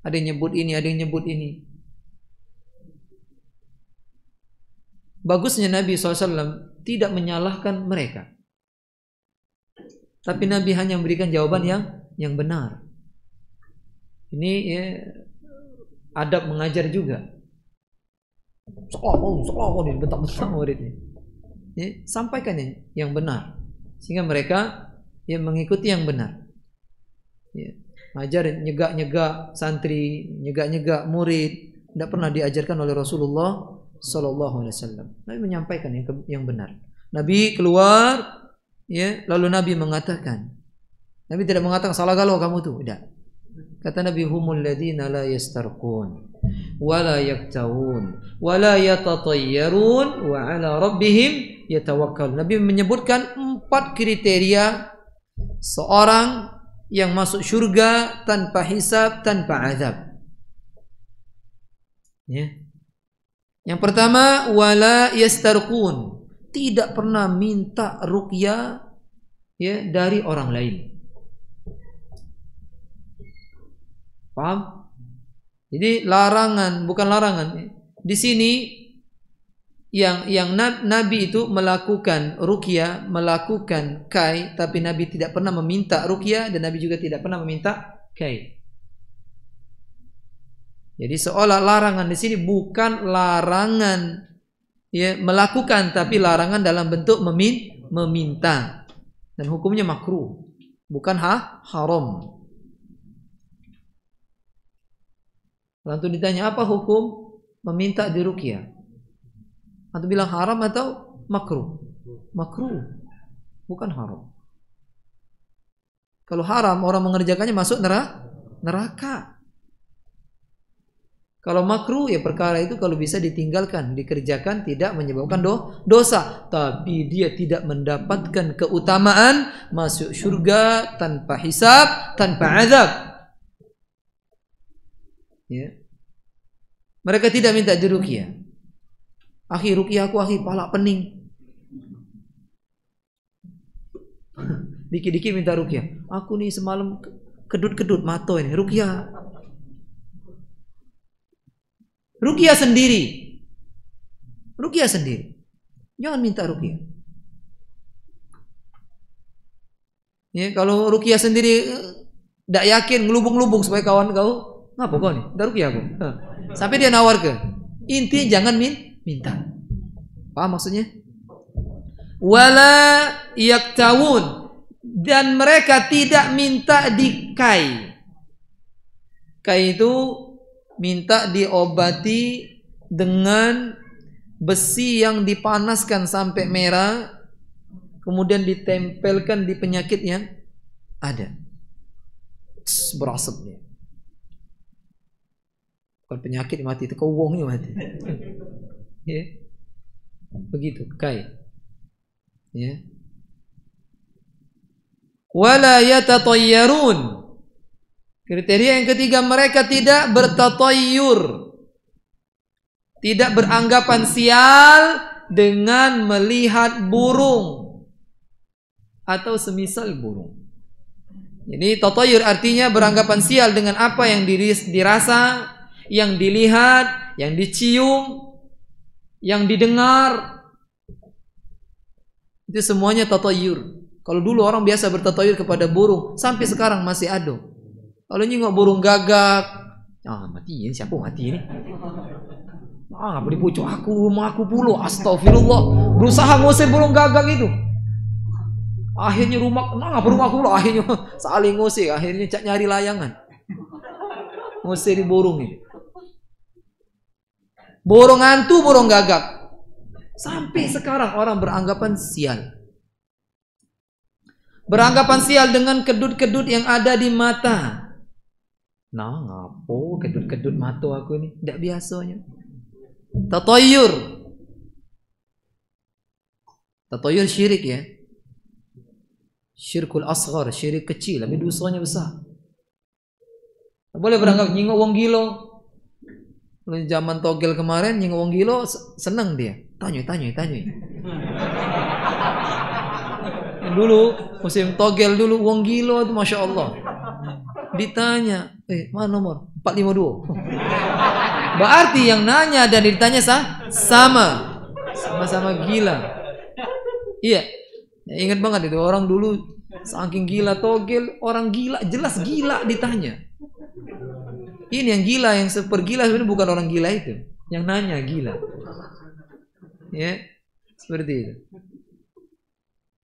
Ada yang nyebut ini, ada yang nyebut ini. Bagusnya Nabi SAW tidak menyalahkan mereka. Tapi Nabi hanya memberikan jawaban yang benar. Ini ya, adab mengajar juga. Sekolah dibentak-bentak muridnya. Ya, sampaikan yang benar. Sehingga mereka yang mengikuti yang benar. Ya, ngajar nyegak-nyegak santri, nyegak-nyegak murid, tidak pernah diajarkan oleh Rasulullah sallallahu alaihi wasallam. Nabi menyampaikan yang benar. Nabi keluar, ya, lalu Nabi mengatakan. Nabi tidak mengatakan salah galau kamu tuh, tidak. Kata Nabi, humul ladzina la yastarqun wa la yaktawun wa la yatatayyarun wa ala rabbihim yatawakkalun. Nabi menyebutkan 4 kriteria seorang yang masuk surga tanpa hisab, tanpa azab. Ya. Yang pertama, wala yastarqun, tidak pernah minta ruqyah ya dari orang lain. Paham? Jadi larangan, bukan larangan. Di sini yang Nabi itu melakukan ruqyah, melakukan kai, tapi Nabi tidak pernah meminta ruqyah dan Nabi juga tidak pernah meminta kai. Jadi seolah larangan di sini bukan larangan ya melakukan, tapi larangan dalam bentuk meminta. Dan hukumnya makruh, bukan haram. Lalu ditanya apa hukum meminta di ruqyah? Atau bilang haram atau makruh? Makruh, bukan haram. Kalau haram orang mengerjakannya masuk neraka. Kalau makruh ya perkara itu kalau bisa ditinggalkan, dikerjakan, tidak menyebabkan dosa, tapi dia tidak mendapatkan keutamaan masuk surga tanpa hisab, tanpa azab. Ya. Mereka tidak minta diruqyah. Akhi ruqyah aku, akhi pala pening. Dikit-dikit minta ruqyah. Aku nih semalam kedut-kedut mato ini, ruqyah. Ruqyah sendiri. Ruqyah sendiri. Jangan minta ruqyah. Ya, kalau ruqyah sendiri tidak yakin, ngelubung-lubung supaya kawan kau, ngapa kau nih? Tidak ruqyah aku. Sampai dia nawar ke. Intinya jangan minta. Paham maksudnya? Wala yaktawun, dan mereka tidak minta dikai. Kai itu minta diobati dengan besi yang dipanaskan sampai merah, kemudian ditempelkan di penyakit yang ada. Berasap nih. Bukan penyakit mati, itu kewongnya mati. Ya. Begitu, kai. Ya. Wala yatatayyarun. Kriteria yang ketiga, mereka tidak bertatayyur. Tidak beranggapan sial dengan melihat burung atau semisal burung. Jadi tatayyur artinya beranggapan sial dengan apa yang dirasa, yang dilihat, yang dicium, yang didengar. Itu semuanya tatayyur. Kalau dulu orang biasa bertatayyur kepada burung, sampai sekarang masih ada. Kalau nyengok burung gagak, mati ini, siapa mati ini? Beli pucuk aku, rumah aku puluh. Astagfirullah. Berusaha ngusir burung gagak itu. Akhirnya rumah aku puluh. Akhirnya saling ngusir. Akhirnya cak nyari layangan. Ngusir burung ini. Burung hantu, burung gagak. Sampai sekarang orang beranggapan sial. Beranggapan sial dengan kedut-kedut yang ada di mata. Nah, ngapo kedut-kedut mata aku ini? Tidak biasanya. Tatayur. Tatayur syirik ya. Syirkul asghar, syirik kecil, tapi dosanya besar. Tak boleh beranggap nyingok wong gilo. Zaman togel kemarin nyingok wong gilo seneng dia. Tanya. Dulu musim togel dulu wong gilo itu masya Allah. Ditanya, mana nomor 452? Berarti yang nanya dan ditanya sama-sama gila. Iya, ingat banget itu orang dulu saking gila togel, orang gila jelas gila ditanya. Ini yang gila, yang sepergila sebenarnya bukan orang gila itu, yang nanya gila. Ya, seperti itu.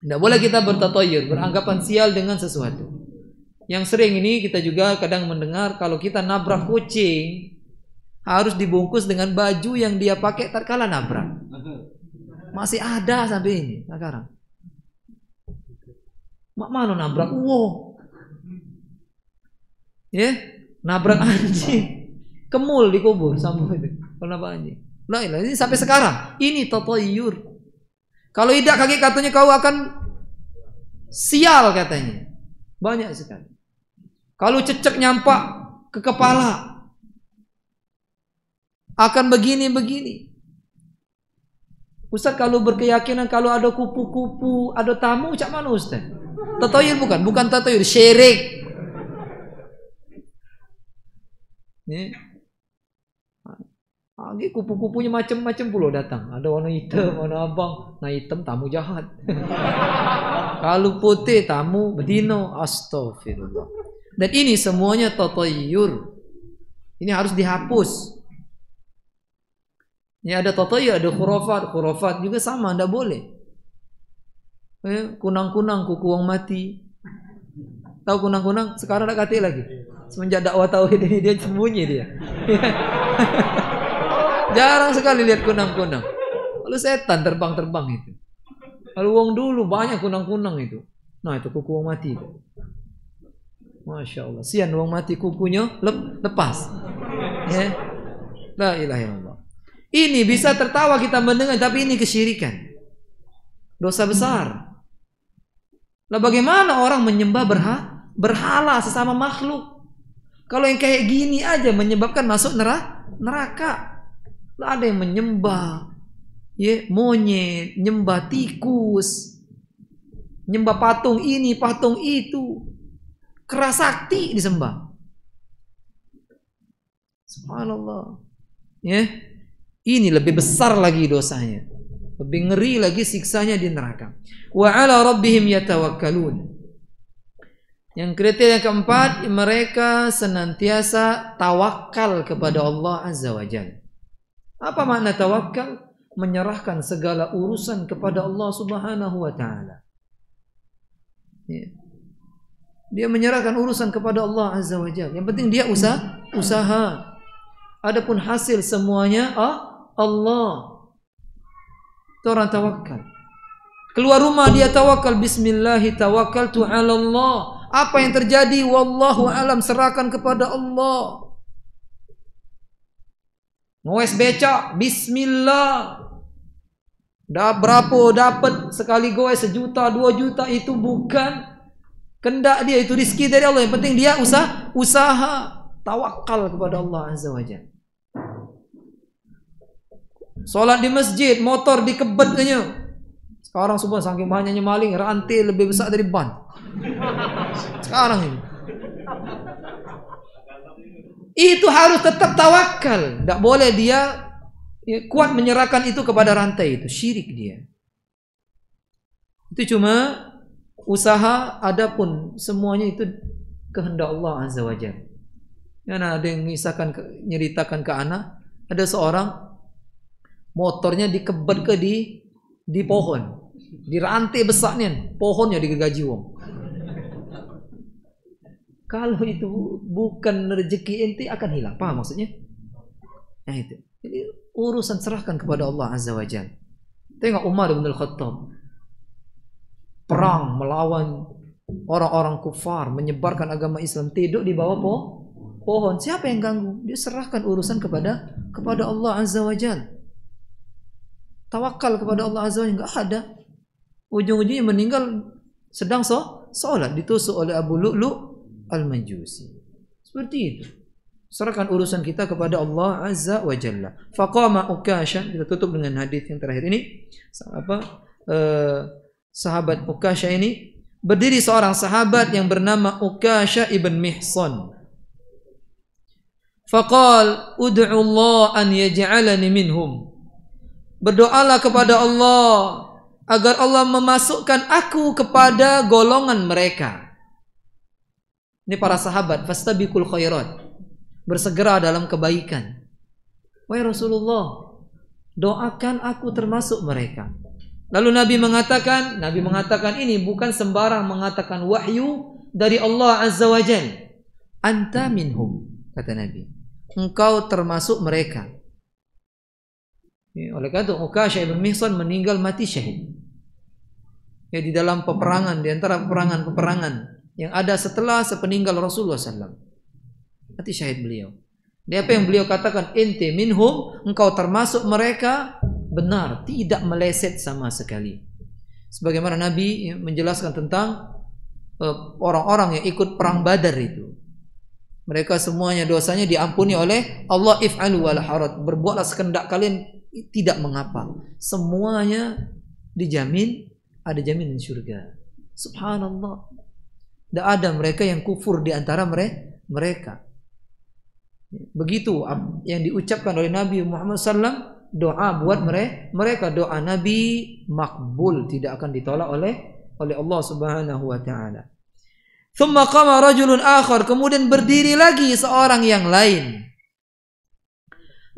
Tidak boleh kita bertatayur, beranggapan sial dengan sesuatu. Yang sering ini kita juga kadang mendengar kalau kita nabrak kucing harus dibungkus dengan baju yang dia pakai tatkala nabrak. Masih ada sampai ini sekarang. Mak mana nabrak? Wow. Ya, nabrak anjing. Kemul dikubur sama itu. Kenapa anjing? Lah ini sampai sekarang. Ini tatayur. Kalau tidak kaki katanya kau akan sial katanya. Banyak sekali. Kalau cecek nyampak ke kepala akan begini-begini. Ustaz kalau berkeyakinan kalau ada kupu-kupu, ada tamu, cak mana Ustaz? Tatayur bukan tatayur, syirik. Nih. Kupu-kupunya macam-macam pula datang. Ada warna hitam, warna abang. Nah hitam tamu jahat. Kalau putih tamu bedino. Astagfirullah. Dan ini semuanya tatayur. Ini harus dihapus. Ini ada tatayur, ada khurafat. Khurafat juga sama, tidak boleh. Kunang-kunang kuku wong mati. Tahu kunang-kunang? Sekarang tak kati lagi. Semenjak dakwah tauhid ini dia sembunyi dia. Jarang sekali lihat kunang-kunang. Lalu setan terbang-terbang itu. Lalu wong dulu banyak kunang-kunang itu. Nah itu kuku wong mati itu. Masya Allah. Sian wong mati kukunya lepas. Ya. La ilaha illallah. Ini bisa tertawa kita mendengar, tapi ini kesyirikan. Dosa besar. Nah bagaimana orang menyembah berhala sesama makhluk? Kalau yang kayak gini aja menyebabkan masuk neraka. Lah ada yang menyembah monyet, nyembah tikus, nyembah patung ini, patung itu, kerasakti disembah. Subhanallah. Ini lebih besar lagi dosanya, lebih ngeri lagi siksanya di neraka. Wa 'ala rabbihim yatawakkalun. Yang kriteria keempat, mereka senantiasa tawakal kepada Allah Azza wa Jalla. Apa makna tawakal? Menyerahkan segala urusan kepada Allah Subhanahu wa taala. Dia menyerahkan urusan kepada Allah Azza wa Jalla. Yang penting dia usaha. Adapun hasil semuanya Allah. Itu orang tawakal. Keluar rumah dia tawakal, bismillahi tawakkaltu 'ala Allah. Apa yang terjadi wallahu alam, serahkan kepada Allah. Ngowes becak, bismillah. Berapa dapat sekali goes 1 juta, 2 juta, itu bukan kehendak dia, itu rezeki dari Allah. Yang penting dia usaha, tawakal kepada Allah Azza wa Jalla. Salat di masjid, motor dikebetnya. Sekarang semua saking banyaknya maling, rantai lebih besar dari ban. Sekarang ini. Itu harus tetap tawakal. Tak boleh dia kuat menyerahkan itu kepada rantai itu. Syirik dia. Itu cuma usaha, adapun semuanya itu kehendak Allah Azza wa Jalla. Ada yang nyeritakan ke anak, ada seorang Motornya dikebet ke di pohon. Di rantai besar nih, pohonnya digergaji wong. Kalau itu bukan rezeki ente akan hilang. Paham maksudnya? Nah itu. Jadi urusan serahkan kepada Allah Azza wa Jalla. Tengok Umar bin Al-Khattab. Perang melawan orang-orang kufar, menyebarkan agama Islam, tidur di bawah pohon. Siapa yang ganggu? Dia serahkan urusan kepada Allah Azza wa Jalla. Tawakal kepada Allah Azza wa Jalla, enggak ada. Ujung-ujungnya meninggal sedang sholat, ditusuk oleh Abu Lu'lu' Al-Majusi. Seperti itu. Serahkan urusan kita kepada Allah Azza wa Jalla. Faqama Ukasha, kita tutup dengan hadis yang terakhir ini. Sahabat Ukasha ini, berdiri seorang sahabat yang bernama Ukasha ibn Mihsan. Faqal ud'u Allah an yaj'alani minhum. Berdoalah kepada Allah agar Allah memasukkan aku kepada golongan mereka. Ini para sahabat, fastabiqul khairat, bersegera dalam kebaikan. Wahai Rasulullah, doakan aku termasuk mereka. Lalu Nabi mengatakan ini bukan sembarang mengatakan wahyu dari Allah Azza wa Jalla. Anta minhum, kata Nabi. Engkau termasuk mereka. Oleh karena itu Ukasha ibn Mihsan meninggal mati syahid. Di dalam peperangan, di antara peperangan yang ada setelah sepeninggal Rasulullah SAW. Mati syahid beliau. Dia apa yang beliau katakan, ente minhum, engkau termasuk mereka, benar, tidak meleset sama sekali. Sebagaimana Nabi menjelaskan tentang orang-orang yang ikut perang Badar itu. Mereka semuanya dosanya diampuni oleh Allah. If'alu wala haraj, berbuatlah sekendak kalian, tidak mengapa. Semuanya dijamin, ada jaminan surga. Subhanallah. Tidak ada mereka yang kufur di antara mereka. Begitu yang diucapkan oleh Nabi Muhammad SAW, doa buat mereka, doa Nabi makbul, tidak akan ditolak oleh Allah Subhanahu wa taala. Thumma qama rajulun akhar, kemudian berdiri lagi seorang yang lain.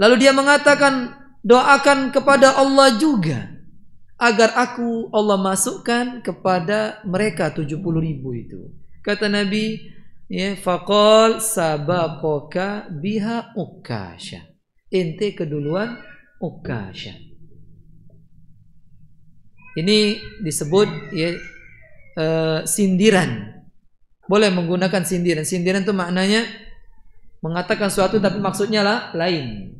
Lalu dia mengatakan, doakan kepada Allah juga agar aku Allah masukkan kepada mereka 70.000 itu. Kata Nabi, ya, faqal sabaqaka biha Ukasha. Ente keduluan Ukasha. Ini disebut ya, sindiran. Boleh menggunakan sindiran. Sindiran itu maknanya mengatakan suatu tapi maksudnya lain.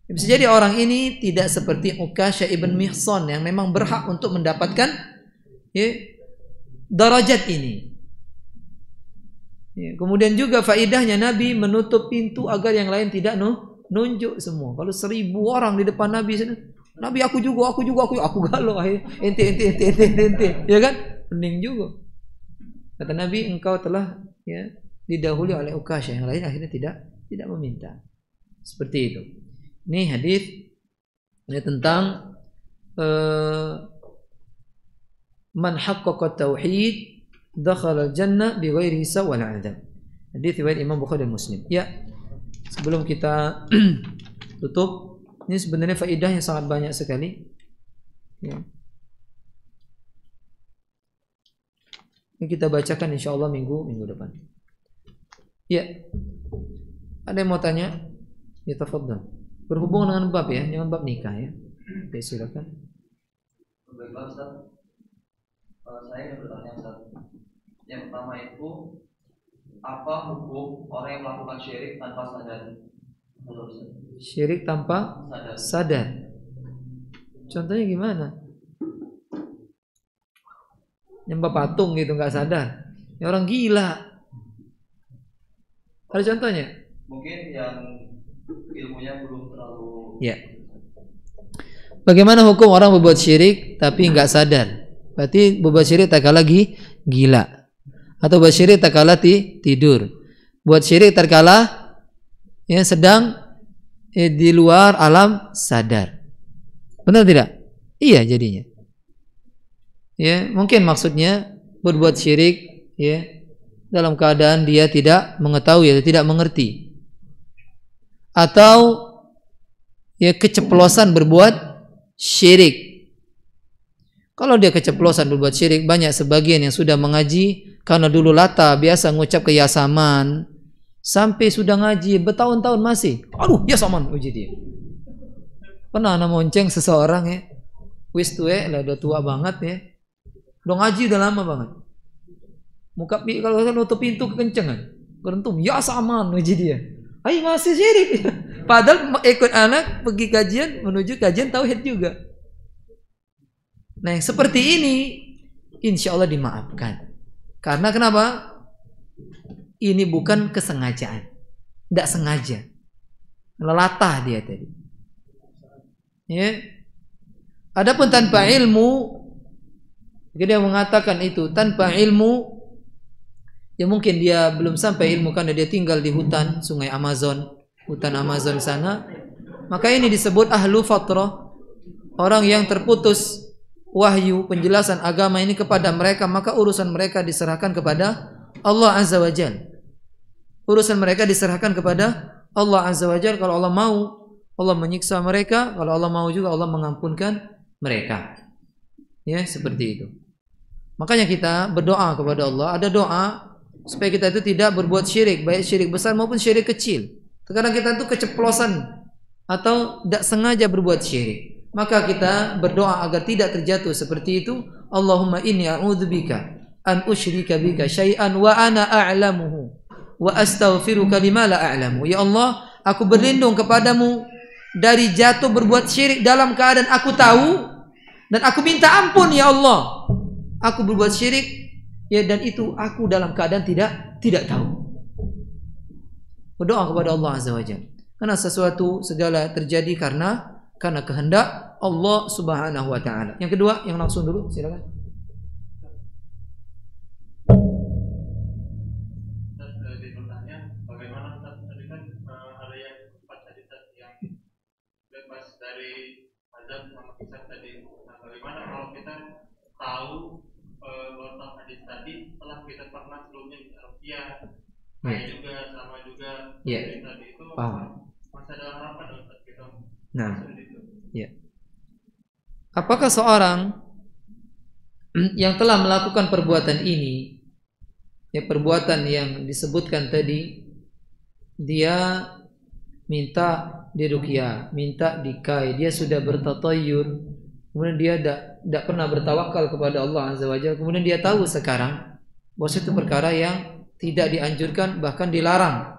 Bisa jadi orang ini tidak seperti Ukasha ibn Mihsan yang memang berhak untuk mendapatkan ya, darajat ini. Ya, kemudian juga faidahnya Nabi menutup pintu agar yang lain tidak nunjuk semua. Kalau 1.000 orang di depan Nabi, Nabi aku galau, ente, ya kan? Pening juga. Kata Nabi, engkau telah ya, didahului oleh Ukasha, yang lain akhirnya tidak meminta. Seperti itu. Ini hadis ini tentang man haqqaqa tauhid dakhala al-jannah bighairi hisab wala adzab. Hadis riwayat Imam Bukhari dan Muslim. Ya, sebelum kita tutup, ini sebenarnya faedahnya sangat banyak sekali. Ya. Ini kita bacakan insyaallah minggu depan. Ya. Ada yang mau tanya? Ya, tafadhal. Berhubung dengan bab ya, jangan bab nikah ya. Oke, silakan. Baiklah Ustaz. Saya ingin bertanya Ustaz. Yang pertama itu, apa hukum orang yang melakukan syirik tanpa sadar? Syirik tanpa sadar. Contohnya gimana? Nyembah patung gitu nggak sadar. Ya orang gila. Ada contohnya? Mungkin yang ilmunya belum terlalu. Ya. Bagaimana hukum orang berbuat syirik tapi nggak sadar? Berarti berbuat syirik tak kala gila, atau buat syirik tak kala tidur, buat syirik tak kala ya sedang di luar alam sadar. Benar tidak? Iya jadinya. Ya mungkin maksudnya berbuat syirik ya dalam keadaan dia tidak mengetahui atau tidak mengerti, atau ya keceplosan berbuat syirik. Kalau dia keceplosan berbuat syirik, banyak sebagian yang sudah mengaji karena dulu lata biasa ngucap ke yasaman, sampai sudah ngaji bertahun-tahun masih, aduh yasaman uji dia. Pernah ana monceng seseorang ya, wis tuwe lah, udah tua banget ya, udah ngaji udah lama banget. Muka kalau nutup pintu kekencengan, kerentum yasaman uji dia. Ay masih syirik. Padahal ikut anak pergi kajian, menuju kajian tauhid juga. Nah yang seperti ini insya Allah dimaafkan. Karena kenapa? Ini bukan kesengajaan, tidak sengaja, lelatah dia tadi. Ya. Adapun tanpa ilmu, dia mengatakan itu tanpa ilmu, ya mungkin dia belum sampai ilmu karena dia tinggal di hutan sungai Amazon, hutan Amazon sana. Maka ini disebut ahlu fatrah, orang yang terputus wahyu penjelasan agama ini kepada mereka, maka urusan mereka diserahkan kepada Allah Azza wa Jalla. Urusan mereka diserahkan kepada Allah Azza wa Jalla. Kalau Allah mau, Allah menyiksa mereka. Kalau Allah mau juga, Allah mengampunkan mereka. Ya, seperti itu. Makanya kita berdoa kepada Allah. Ada doa supaya kita itu tidak berbuat syirik, baik syirik besar maupun syirik kecil. Terkadang kita itu keceplosan atau tidak sengaja berbuat syirik. Maka kita berdoa agar tidak terjatuh seperti itu. Allahumma inni a'udzubika an usyrika bika syai'an wa ana a'lamuhu wa astaghfiruka lima la a'lamu. Ya Allah, aku berlindung kepadamu dari jatuh berbuat syirik dalam keadaan aku tahu, dan aku minta ampun ya Allah, aku berbuat syirik ya, dan itu aku dalam keadaan tidak tahu. Berdoa kepada Allah Azza wa Jalla. Karena sesuatu segala terjadi karena kehendak Allah Subhanahu wa taala. Yang kedua, yang langsung dulu, silakan. Bertanya, bagaimana tadi kan ada yang empat hadis yang bebas dari azab sama kisah tadi. Nah, bagaimana kalau kita tahu bahwa hadis tadi telah kita pernah sebelumnya di Arabia, juga sama juga tadi itu masih ada harapan untuk kita. Nah, ya. Apakah seorang yang telah melakukan perbuatan ini, ya perbuatan yang disebutkan tadi, dia minta diruqyah, minta dikai, dia sudah bertatayur, kemudian dia tidak pernah bertawakal kepada Allah Azza wa Jalla, kemudian dia tahu sekarang bahwa itu perkara yang tidak dianjurkan, bahkan dilarang.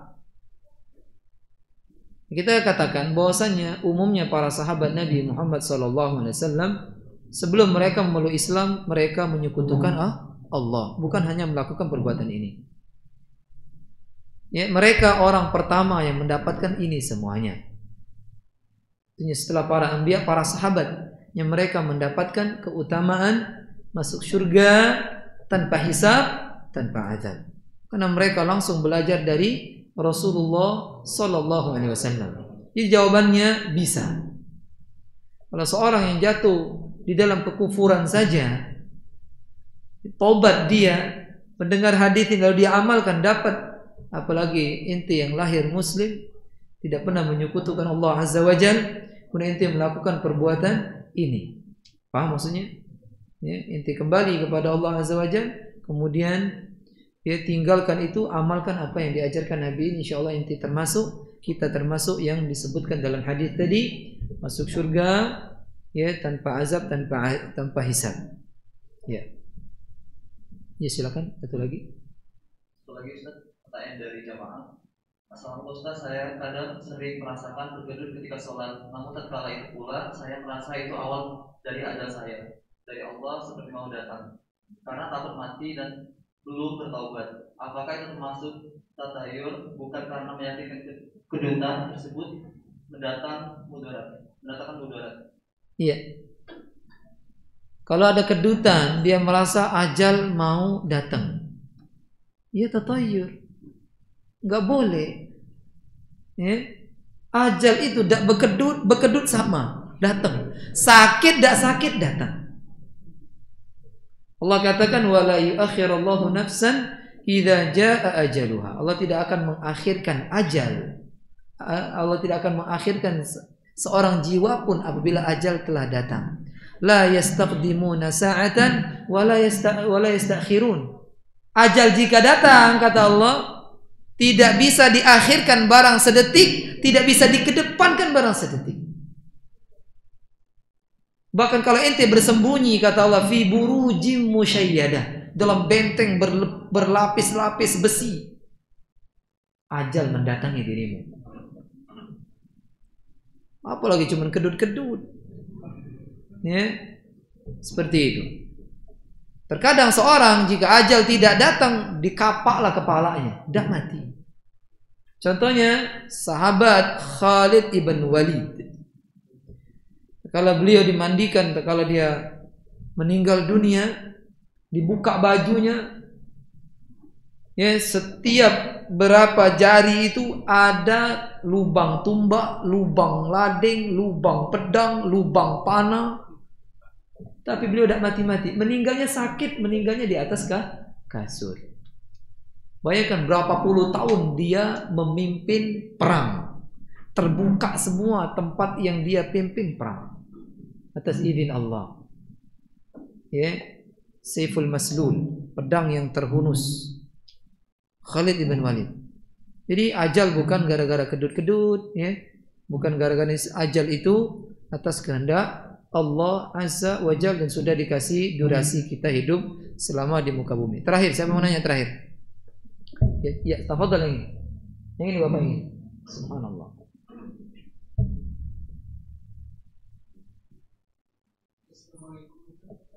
Kita katakan bahwasanya umumnya para sahabat Nabi Muhammad SAW sebelum mereka memeluk Islam, mereka menyekutukan Allah, bukan hanya melakukan perbuatan ini. Ya, mereka orang pertama yang mendapatkan ini semuanya. Setelah para anbiya, para sahabat yang mereka mendapatkan keutamaan masuk surga tanpa hisab, tanpa azab. Karena mereka langsung belajar dari Rasulullah Sallallahu Alaihi Wasallam. Jadi jawabannya bisa. Kalau seorang yang jatuh di dalam kekufuran saja, tobat dia, mendengar hadis lalu dia amalkan, dapat. Apalagi inti yang lahir muslim, tidak pernah menyekutukan Allah Azza wa Jalla, kemudian inti melakukan perbuatan ini. Paham maksudnya? Ya, inti kembali kepada Allah Azza wa Jalla, kemudian ya tinggalkan itu, amalkan apa yang diajarkan Nabi ini, insyaallah inti termasuk, kita termasuk yang disebutkan dalam hadis tadi, masuk surga ya tanpa azab, tanpa hisab. Ya. Ya silakan, satu lagi. Satu lagi Ustaz, pertanyaan dari jamaah. Assalamualaikum Ustaz, saya kadang sering merasakan terkejut ketika sholat, namun tatkala itu pula saya merasa itu awal dari ajal saya, dari Allah seperti mau datang, karena takut mati dan belum bertaubat. Apakah itu termasuk tatayur, bukan karena meyakinkan kedutaan tersebut mendatangkan mudarat? Iya. Kalau ada kedutaan, dia merasa ajal mau datang, ya tatayur, nggak boleh. Ya. Ajal itu tidak berkedut sama datang, sakit tidak sakit datang. Allah katakan wala yuakhirullahu nafsan idza jaa ajaluha. Allah tidak akan mengakhirkan ajal. Allah tidak akan mengakhirkan seorang jiwa pun apabila ajal telah datang. La yastaqdimuna sa'atan wa la yastakhirun. Ajal jika datang, kata Allah, tidak bisa diakhirkan barang sedetik, tidak bisa dikedepankan barang sedetik. Bahkan kalau ente bersembunyi, kata Allah, fi burujim musyayyadah, dalam benteng berlapis-lapis besi, ajal mendatangi dirimu. Apalagi cuman kedut-kedut. Ya, seperti itu. Terkadang seorang jika ajal tidak datang, dikapaklah kepalanya, dah mati. Contohnya sahabat Khalid ibn Walid. Kalau beliau dimandikan, kalau dia meninggal dunia, dibuka bajunya, ya, setiap berapa jari itu ada lubang tumbak, lubang lading, lubang pedang, lubang panah. Tapi beliau tidak mati-mati. Meninggalnya sakit, meninggalnya di atas kasur. Bayangkan berapa puluh tahun dia memimpin perang. Terbuka semua tempat yang dia pimpin perang atas izin Allah. Ya, Saiful Maslul, pedang yang terhunus. Khalid ibn Walid. Jadi ajal bukan gara-gara kedut-kedut, ya. Bukan gara-gara ajal itu atas kehendak Allah Azza wa Jalla, dan sudah dikasih durasi kita hidup selama di muka bumi. Terakhir, siapa mau nanya terakhir? Ya, tafadhal ini. Yang ini Bapak ini. Subhanallah.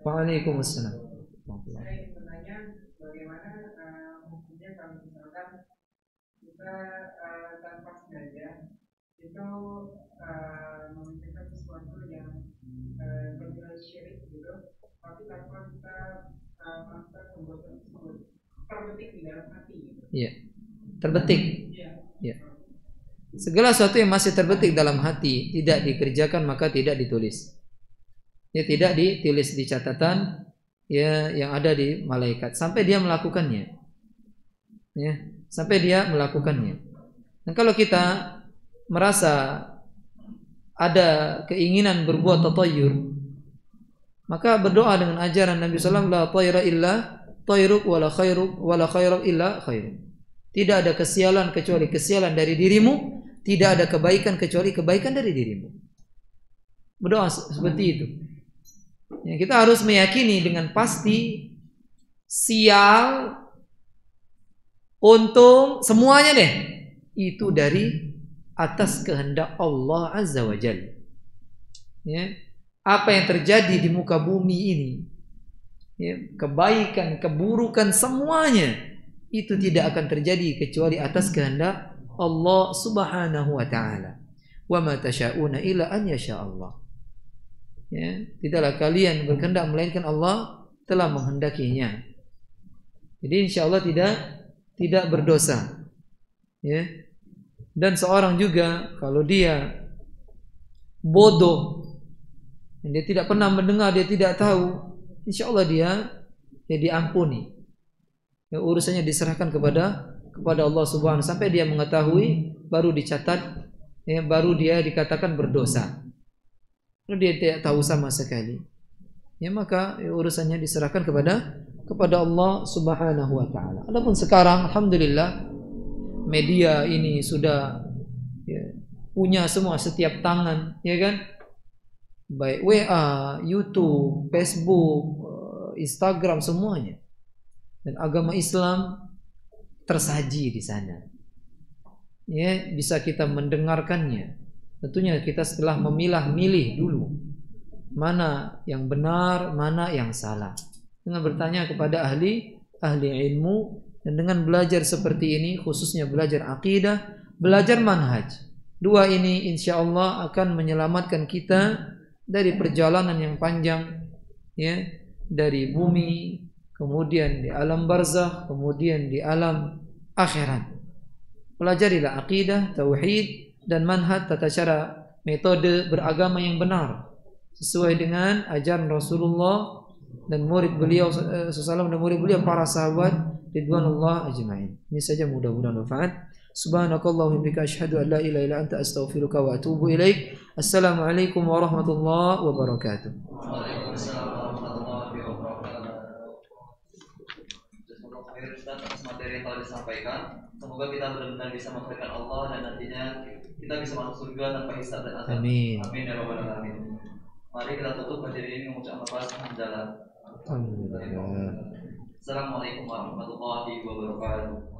Waalaikumsalam. Saya ingin bertanya bagaimana hukumnya kalau misalkan kita tanpa sengaja itu memikirkan sesuatu yang bernilai syirik gitu, tapi tanpa kita melakukan perbuatan tersebut terbetik di dalam hati gitu. Iya. Terbetik. Iya. Ya. Segala sesuatu yang masih terbetik dalam hati tidak dikerjakan maka tidak ditulis. Ya, tidak ditulis di catatan ya yang ada di malaikat sampai dia melakukannya. Ya, sampai dia melakukannya. Dan kalau kita merasa ada keinginan berbuat tatayyur, maka berdoa dengan ajaran Nabi sallallahu alaihi wasallam, la tayra illa tayruk wala khairuk wala khairu illa khairuk. Tidak ada kesialan kecuali kesialan dari dirimu, tidak ada kebaikan kecuali kebaikan dari dirimu. Berdoa seperti itu. Ya, kita harus meyakini dengan pasti sial, untung, semuanya deh itu dari atas kehendak Allah Azza wa Jalla. Ya, apa yang terjadi di muka bumi ini, ya, kebaikan, keburukan, semuanya itu tidak akan terjadi kecuali atas kehendak Allah Subhanahu wa taala. Wa ma tasyauna illa an yasha Allah. Ya, tidaklah kalian berkehendak melainkan Allah telah menghendakinya. Jadi insyaallah tidak berdosa. Ya. Dan seorang juga kalau dia bodoh, dia tidak pernah mendengar, dia tidak tahu, insyaallah dia diampuni. Ya, urusannya diserahkan kepada Allah Subhanahu sampai dia mengetahui, baru dicatat, ya, baru dia dikatakan berdosa. Kalau dia tidak tahu sama sekali, ya maka ya, urusannya diserahkan kepada Allah Subhanahu wa taala. Adapun sekarang alhamdulillah media ini sudah ya, punya semua setiap tangan, ya kan? Baik WA, YouTube, Facebook, Instagram, semuanya. Dan agama Islam tersaji di sana. Ya, bisa kita mendengarkannya. Tentunya kita setelah memilah-milih dulu mana yang benar, mana yang salah. Dengan bertanya kepada ahli ilmu, dan dengan belajar seperti ini, khususnya belajar akidah, belajar manhaj. Dua ini insya Allah akan menyelamatkan kita dari perjalanan yang panjang, ya, dari bumi, kemudian di alam barzakh, kemudian di alam akhirat. Pelajarilah akidah, tauhid, dan manhaj, tata cara, metode beragama yang benar sesuai dengan ajaran Rasulullah dan murid beliau sallallahu dan murid beliau para sahabat ridwanullah ajma'in. Ini saja, mudah-mudahan manfaat. Subhanakallahumma wa bihamdika asyhadu an la ilaha illa anta astaghfiruka wa atubu ilaik. Assalamualaikum warahmatullahi wabarakatuh. Waalaikumsalam warahmatullahi wabarakatuh. Semoga khair Ustaz atas materi yang telah disampaikan. Semoga kita benar-benar bisa mengkhairkan Allah dan nantinya kita bisa masuk surga tanpa hisab dan azab. Amin. Amin ya rabbal alamin. Mari kita tutup materi ini mengucapkan hamdalah. Alhamdulillah. Assalamualaikum warahmatullahi wabarakatuh.